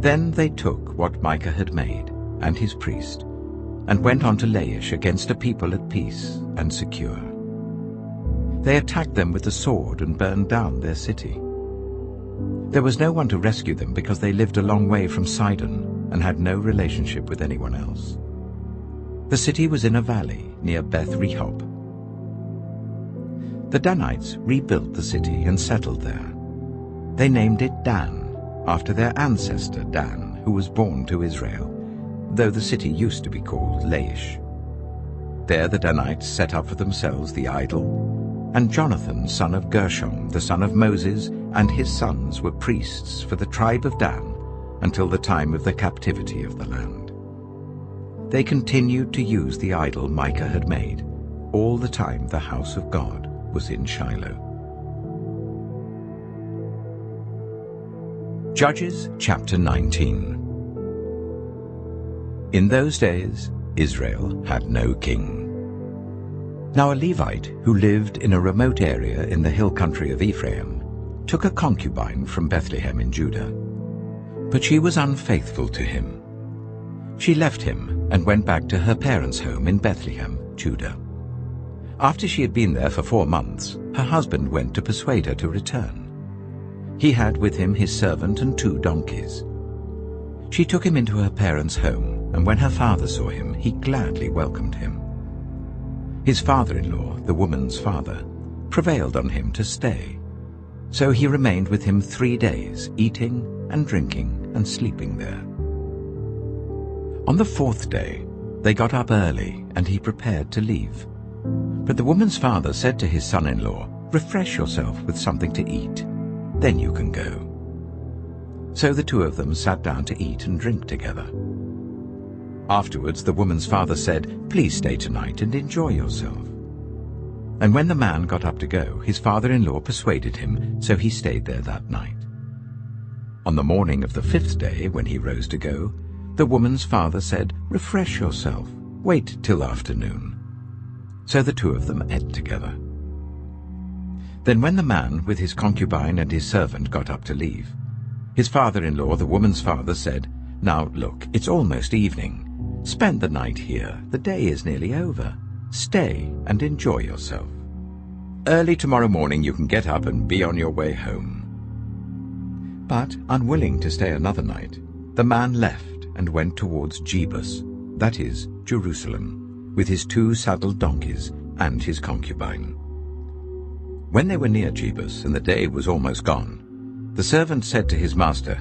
Then they took what Micah had made, and his priest, and went on to Laish against a people at peace and secure. They attacked them with the sword and burned down their city. There was no one to rescue them because they lived a long way from Sidon and had no relationship with anyone else. The city was in a valley near Beth-rehob. The Danites rebuilt the city and settled there. They named it Dan, after their ancestor Dan, who was born to Israel, though the city used to be called Laish. There the Danites set up for themselves the idol, and Jonathan, son of Gershom, the son of Moses, and his sons were priests for the tribe of Dan, until the time of the captivity of the land. They continued to use the idol Micah had made, all the time the house of God was in Shiloh. Judges chapter 19. In those days, Israel had no king. Now a Levite who lived in a remote area in the hill country of Ephraim took a concubine from Bethlehem in Judah. But she was unfaithful to him. She left him and went back to her parents' home in Bethlehem, Judah. After she had been there for 4 months, her husband went to persuade her to return. He had with him his servant and 2 donkeys. She took him into her parents' home, and when her father saw him, he gladly welcomed him. His father-in-law, the woman's father, prevailed on him to stay. So he remained with him 3 days, eating and drinking and sleeping there. On the 4th day, they got up early, and he prepared to leave. But the woman's father said to his son-in-law, "Refresh yourself with something to eat. Then you can go." So the 2 of them sat down to eat and drink together. Afterwards the woman's father said, "Please stay tonight and enjoy yourself." And when the man got up to go, his father-in-law persuaded him, so he stayed there that night. On the morning of the 5th day, when he rose to go, the woman's father said, "Refresh yourself. Wait till afternoon." So the 2 of them ate together. Then when the man with his concubine and his servant got up to leave, his father-in-law, the woman's father, said, "Now look, it's almost evening. Spend the night here. The day is nearly over. Stay and enjoy yourself. Early tomorrow morning you can get up and be on your way home." But, unwilling to stay another night, the man left and went towards Jebus, that is, Jerusalem, with his 2 saddled donkeys and his concubine. When they were near Jebus and the day was almost gone, the servant said to his master,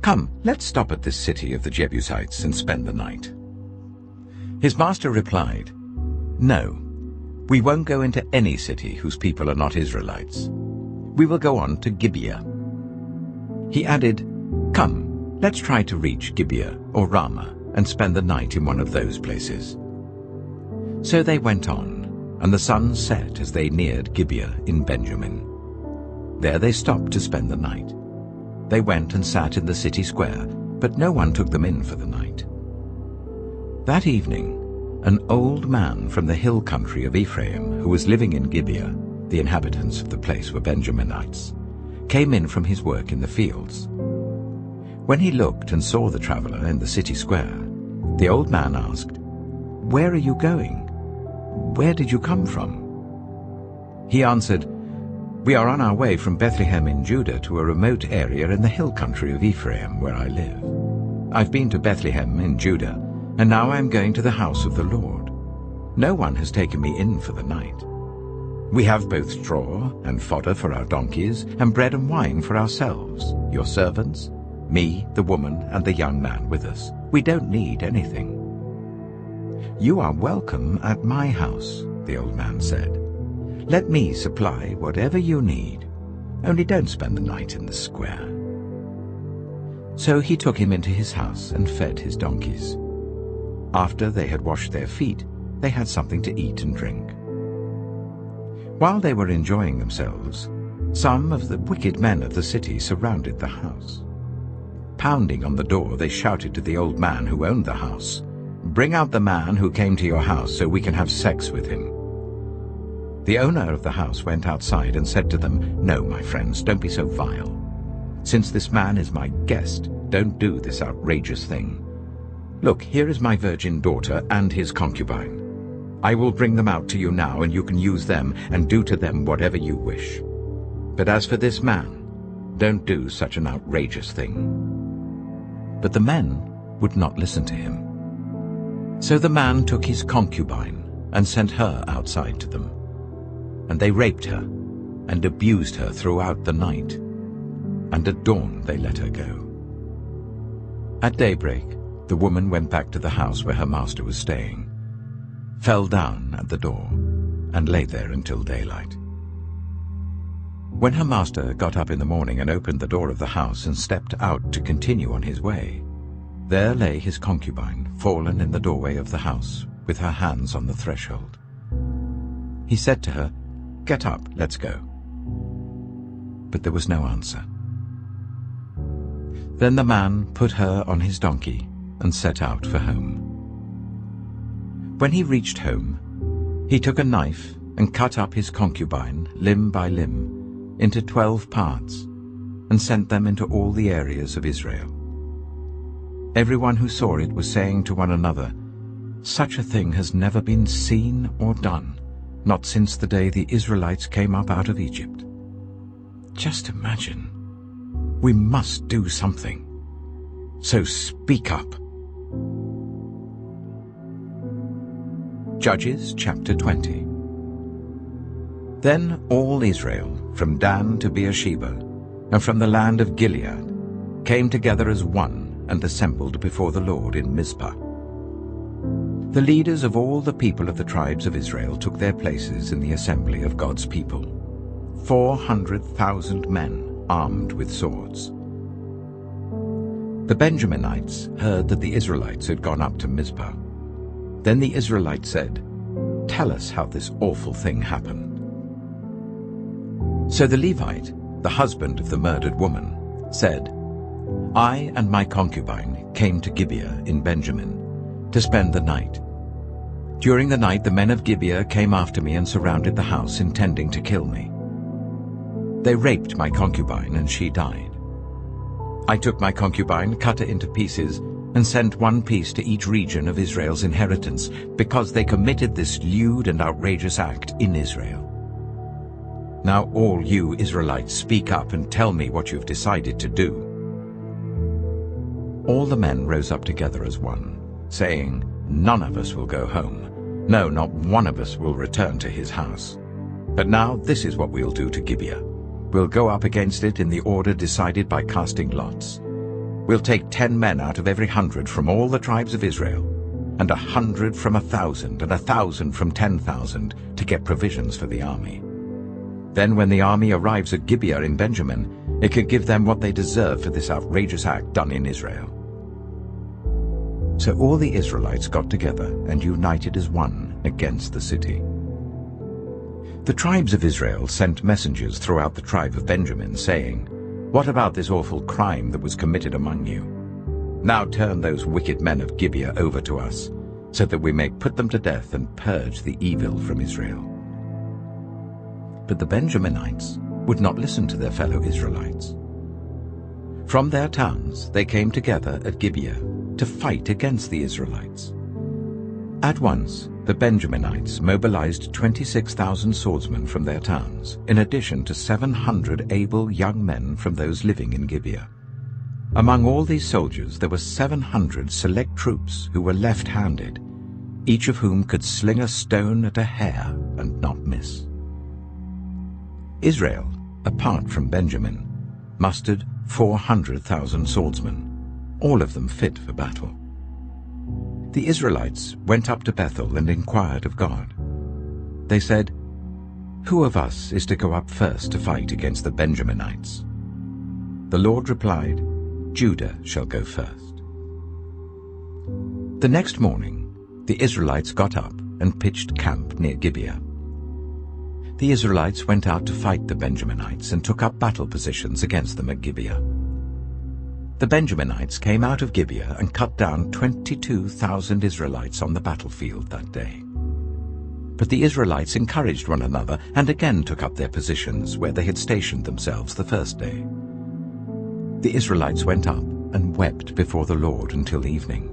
"Come, let's stop at this city of the Jebusites and spend the night." His master replied, "No, we won't go into any city whose people are not Israelites. We will go on to Gibeah." He added, "Come, let's try to reach Gibeah or Ramah and spend the night in one of those places." So they went on, and the sun set as they neared Gibeah in Benjamin. There they stopped to spend the night. They went and sat in the city square, but no one took them in for the night. That evening, an old man from the hill country of Ephraim, who was living in Gibeah, the inhabitants of the place were Benjaminites, came in from his work in the fields. When he looked and saw the traveler in the city square, the old man asked, "Where are you going? Where did you come from?" He answered, "We are on our way from Bethlehem in Judah to a remote area in the hill country of Ephraim where I live. I've been to Bethlehem in Judah, and now I am going to the house of the Lord. No one has taken me in for the night. We have both straw and fodder for our donkeys, and bread and wine for ourselves, your servants, me, the woman, and the young man with us. We don't need anything." "You are welcome at my house," the old man said. "Let me supply whatever you need. Only don't spend the night in the square." So he took him into his house and fed his donkeys. After they had washed their feet, they had something to eat and drink. While they were enjoying themselves, some of the wicked men of the city surrounded the house. Pounding on the door, they shouted to the old man who owned the house, "Bring out the man who came to your house so we can have sex with him." The owner of the house went outside and said to them, "No, my friends, don't be so vile. Since this man is my guest, don't do this outrageous thing. Look, here is my virgin daughter and his concubine. I will bring them out to you now, and you can use them and do to them whatever you wish. But as for this man, don't do such an outrageous thing." But the men would not listen to him. So the man took his concubine and sent her outside to them. And they raped her and abused her throughout the night. And at dawn they let her go. At daybreak, the woman went back to the house where her master was staying, fell down at the door, and lay there until daylight. When her master got up in the morning and opened the door of the house and stepped out to continue on his way, there lay his concubine, fallen in the doorway of the house, with her hands on the threshold. He said to her, "Get up, let's go." But there was no answer. Then the man put her on his donkey and set out for home. When he reached home, he took a knife and cut up his concubine, limb by limb, into 12 parts, and sent them into all the areas of Israel. Everyone who saw it was saying to one another, "Such a thing has never been seen or done, not since the day the Israelites came up out of Egypt." Just imagine. We must do something. So speak up. Judges chapter 20. Then all Israel, from Dan to Beersheba, and from the land of Gilead, came together as one and assembled before the Lord in Mizpah. The leaders of all the people of the tribes of Israel took their places in the assembly of God's people, 400,000 men armed with swords. The Benjaminites heard that the Israelites had gone up to Mizpah. Then the Israelites said, "Tell us how this awful thing happened." So the Levite, the husband of the murdered woman, said, "I and my concubine came to Gibeah in Benjamin to spend the night. During the night the men of Gibeah came after me and surrounded the house, intending to kill me. They raped my concubine and she died. I took my concubine, cut her into pieces, and sent one piece to each region of Israel's inheritance, because they committed this lewd and outrageous act in Israel. Now all you Israelites, speak up and tell me what you've decided to do." All the men rose up together as one, saying, "None of us will go home. No, not one of us will return to his house. But now this is what we'll do to Gibeah. We'll go up against it in the order decided by casting lots. We'll take 10 men out of every 100 from all the tribes of Israel, and 100 from 1,000, and 1,000 from 10,000, to get provisions for the army. Then when the army arrives at Gibeah in Benjamin, it can give them what they deserve for this outrageous act done in Israel." So all the Israelites got together and united as one against the city. The tribes of Israel sent messengers throughout the tribe of Benjamin, saying, "What about this awful crime that was committed among you? Now turn those wicked men of Gibeah over to us, so that we may put them to death and purge the evil from Israel." But the Benjaminites would not listen to their fellow Israelites. From their towns they came together at Gibeah to fight against the Israelites. At once the Benjaminites mobilized 26,000 swordsmen from their towns, in addition to 700 able young men from those living in Gibeah. Among all these soldiers there were 700 select troops who were left-handed, each of whom could sling a stone at a hair and not miss. Israel, apart from Benjamin, mustered 400,000 swordsmen, all of them fit for battle. The Israelites went up to Bethel and inquired of God. They said, "Who of us is to go up first to fight against the Benjaminites?" The Lord replied, "Judah shall go first." The next morning, the Israelites got up and pitched camp near Gibeah. The Israelites went out to fight the Benjaminites and took up battle positions against them at Gibeah. The Benjaminites came out of Gibeah and cut down 22,000 Israelites on the battlefield that day. But the Israelites encouraged one another and again took up their positions where they had stationed themselves the first day. The Israelites went up and wept before the Lord until evening.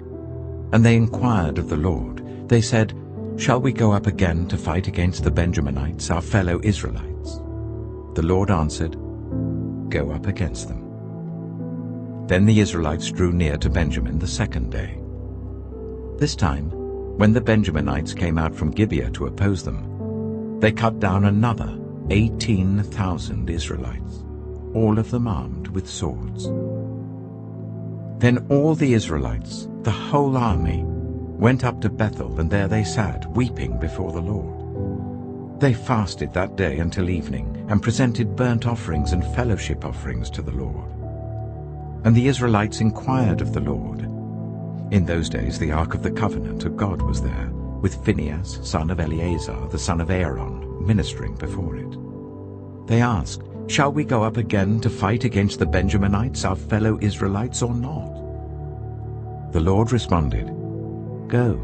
And they inquired of the Lord. They said, "Shall we go up again to fight against the Benjaminites, our fellow Israelites?" The Lord answered, "Go up against them." Then the Israelites drew near to Benjamin the second day. This time, when the Benjaminites came out from Gibeah to oppose them, they cut down another 18,000 Israelites, all of them armed with swords. Then all the Israelites, the whole army, went up to Bethel, and there they sat, weeping before the Lord. They fasted that day until evening and presented burnt offerings and fellowship offerings to the Lord. And the Israelites inquired of the Lord. In those days the Ark of the Covenant of God was there, with Phinehas, son of Eleazar, the son of Aaron, ministering before it. They asked, "Shall we go up again to fight against the Benjaminites, our fellow Israelites, or not?" The Lord responded, "Go,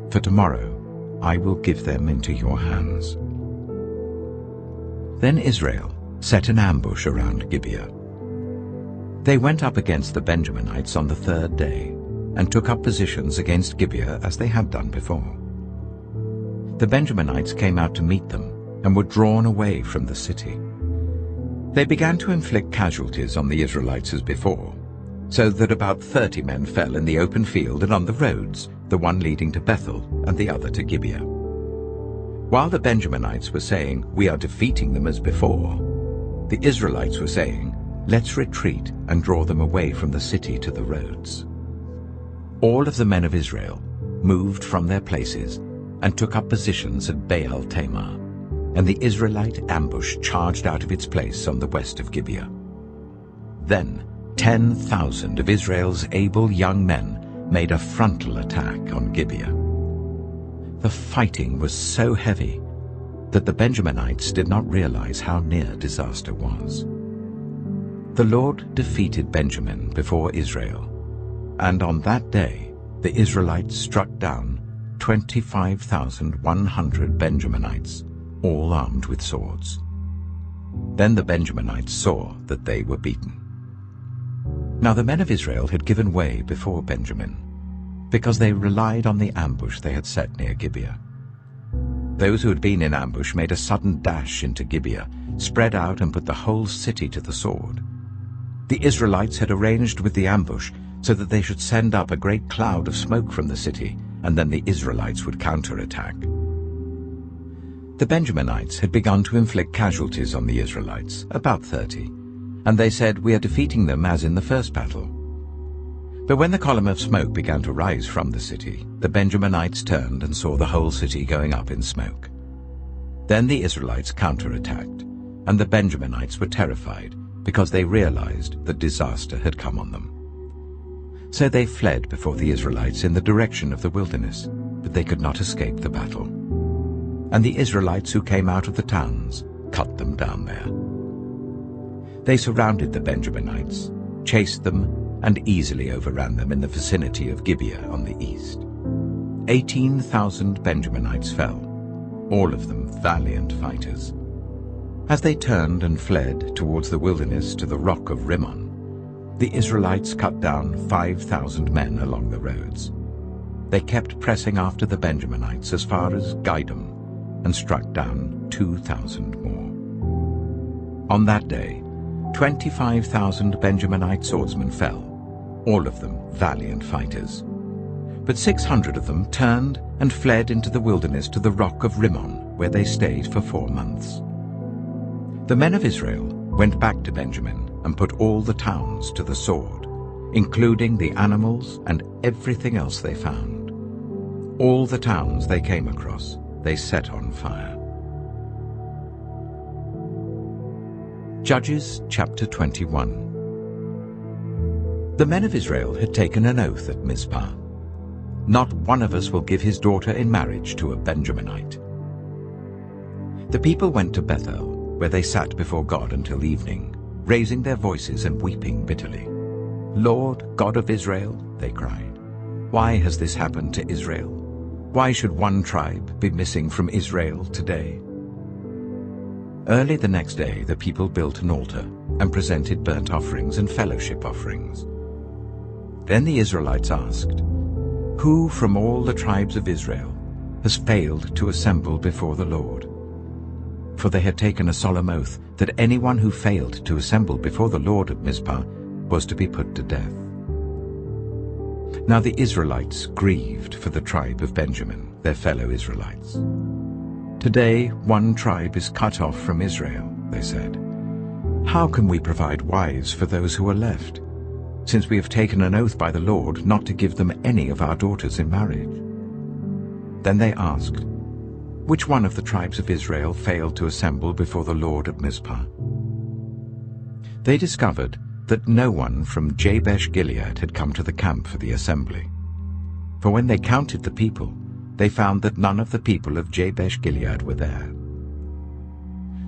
for tomorrow I will give them into your hands." Then Israel set an ambush around Gibeah. They went up against the Benjaminites on the third day, and took up positions against Gibeah as they had done before. The Benjaminites came out to meet them, and were drawn away from the city. They began to inflict casualties on the Israelites as before, so that about 30 men fell in the open field and on the roads, the one leading to Bethel and the other to Gibeah. While the Benjaminites were saying, "We are defeating them as before," the Israelites were saying, "Let's retreat and draw them away from the city to the roads." All of the men of Israel moved from their places and took up positions at Baal Tamar, and the Israelite ambush charged out of its place on the west of Gibeah. Then 10,000 of Israel's able young men made a frontal attack on Gibeah. The fighting was so heavy that the Benjaminites did not realize how near disaster was. The Lord defeated Benjamin before Israel, and on that day the Israelites struck down 25,100 Benjaminites, all armed with swords. Then the Benjaminites saw that they were beaten. Now the men of Israel had given way before Benjamin, because they relied on the ambush they had set near Gibeah. Those who had been in ambush made a sudden dash into Gibeah, spread out and put the whole city to the sword. The Israelites had arranged with the ambush so that they should send up a great cloud of smoke from the city, and then the Israelites would counterattack. The Benjaminites had begun to inflict casualties on the Israelites, about 30, and they said, "We are defeating them as in the first battle." But when the column of smoke began to rise from the city, the Benjaminites turned and saw the whole city going up in smoke. Then the Israelites counterattacked, and the Benjaminites were terrified, because they realized that disaster had come on them. So they fled before the Israelites in the direction of the wilderness, but they could not escape the battle. And the Israelites who came out of the towns cut them down there. They surrounded the Benjaminites, chased them, and easily overran them in the vicinity of Gibeah on the east. 18,000 Benjaminites fell, all of them valiant fighters. As they turned and fled towards the wilderness to the rock of Rimmon, the Israelites cut down 5,000 men along the roads. They kept pressing after the Benjaminites as far as Gidom, and struck down 2,000 more. On that day, 25,000 Benjaminite swordsmen fell, all of them valiant fighters. But 600 of them turned and fled into the wilderness to the rock of Rimmon, where they stayed for 4 months. The men of Israel went back to Benjamin and put all the towns to the sword, including the animals and everything else they found. All the towns they came across they set on fire. Judges chapter 21. The men of Israel had taken an oath at Mizpah. "Not one of us will give his daughter in marriage to a Benjaminite." The people went to Bethel, where they sat before God until evening, raising their voices and weeping bitterly. "Lord, God of Israel," they cried, "why has this happened to Israel? Why should one tribe be missing from Israel today?" Early the next day the people built an altar and presented burnt offerings and fellowship offerings. Then the Israelites asked, "Who from all the tribes of Israel has failed to assemble before the Lord?" For they had taken a solemn oath that anyone who failed to assemble before the Lord at Mizpah was to be put to death. Now the Israelites grieved for the tribe of Benjamin, their fellow Israelites. "Today one tribe is cut off from Israel," they said. "How can we provide wives for those who are left, since we have taken an oath by the Lord not to give them any of our daughters in marriage?" Then they asked, Which one of the tribes of Israel failed to assemble before the Lord at Mizpah? They discovered that no one from Jabesh-Gilead had come to the camp for the assembly. For when they counted the people, they found that none of the people of Jabesh-Gilead were there.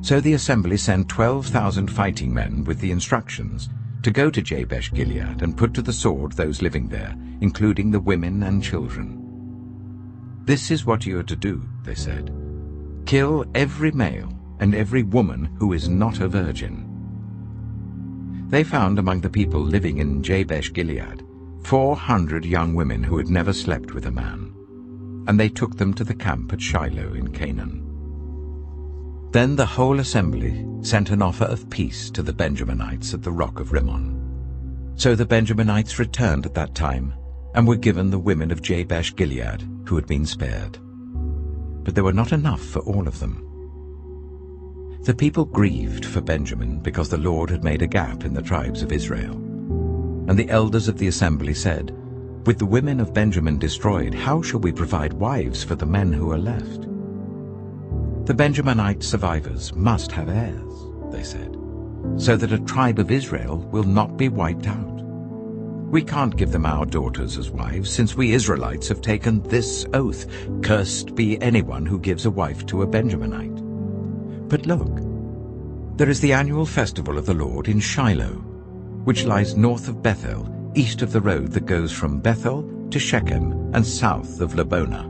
So the assembly sent 12,000 fighting men with the instructions to go to Jabesh-Gilead and put to the sword those living there, including the women and children. "This is what you are to do," they said. "Kill every male and every woman who is not a virgin." They found among the people living in Jabesh-Gilead 400 young women who had never slept with a man, and they took them to the camp at Shiloh in Canaan. Then the whole assembly sent an offer of peace to the Benjaminites at the rock of Rimmon. So the Benjaminites returned at that time and were given the women of Jabesh-Gilead who had been spared. But there were not enough for all of them. The people grieved for Benjamin because the Lord had made a gap in the tribes of Israel. And the elders of the assembly said, "With the women of Benjamin destroyed, how shall we provide wives for the men who are left?" "The Benjaminite survivors must have heirs," they said, "so that a tribe of Israel will not be wiped out. We can't give them our daughters as wives, since we Israelites have taken this oath, 'Cursed be anyone who gives a wife to a Benjaminite.' But look, there is the annual festival of the Lord in Shiloh, which lies north of Bethel, east of the road that goes from Bethel to Shechem and south of Lebonah."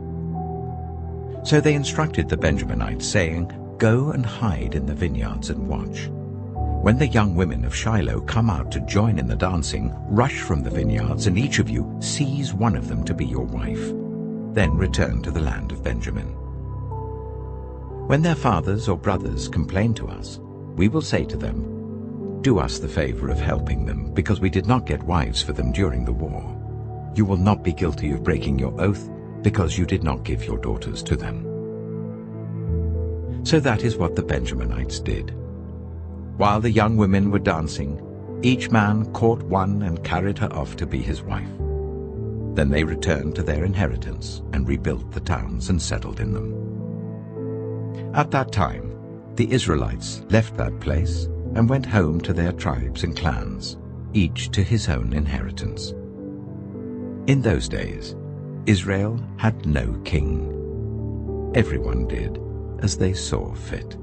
So they instructed the Benjaminites, saying, "Go and hide in the vineyards and watch. When the young women of Shiloh come out to join in the dancing, rush from the vineyards, and each of you seize one of them to be your wife. Then return to the land of Benjamin. When their fathers or brothers complain to us, we will say to them, 'Do us the favor of helping them, because we did not get wives for them during the war. You will not be guilty of breaking your oath, because you did not give your daughters to them.'" So that is what the Benjaminites did. While the young women were dancing, each man caught one and carried her off to be his wife. Then they returned to their inheritance and rebuilt the towns and settled in them. At that time, the Israelites left that place and went home to their tribes and clans, each to his own inheritance. In those days, Israel had no king. Everyone did as they saw fit.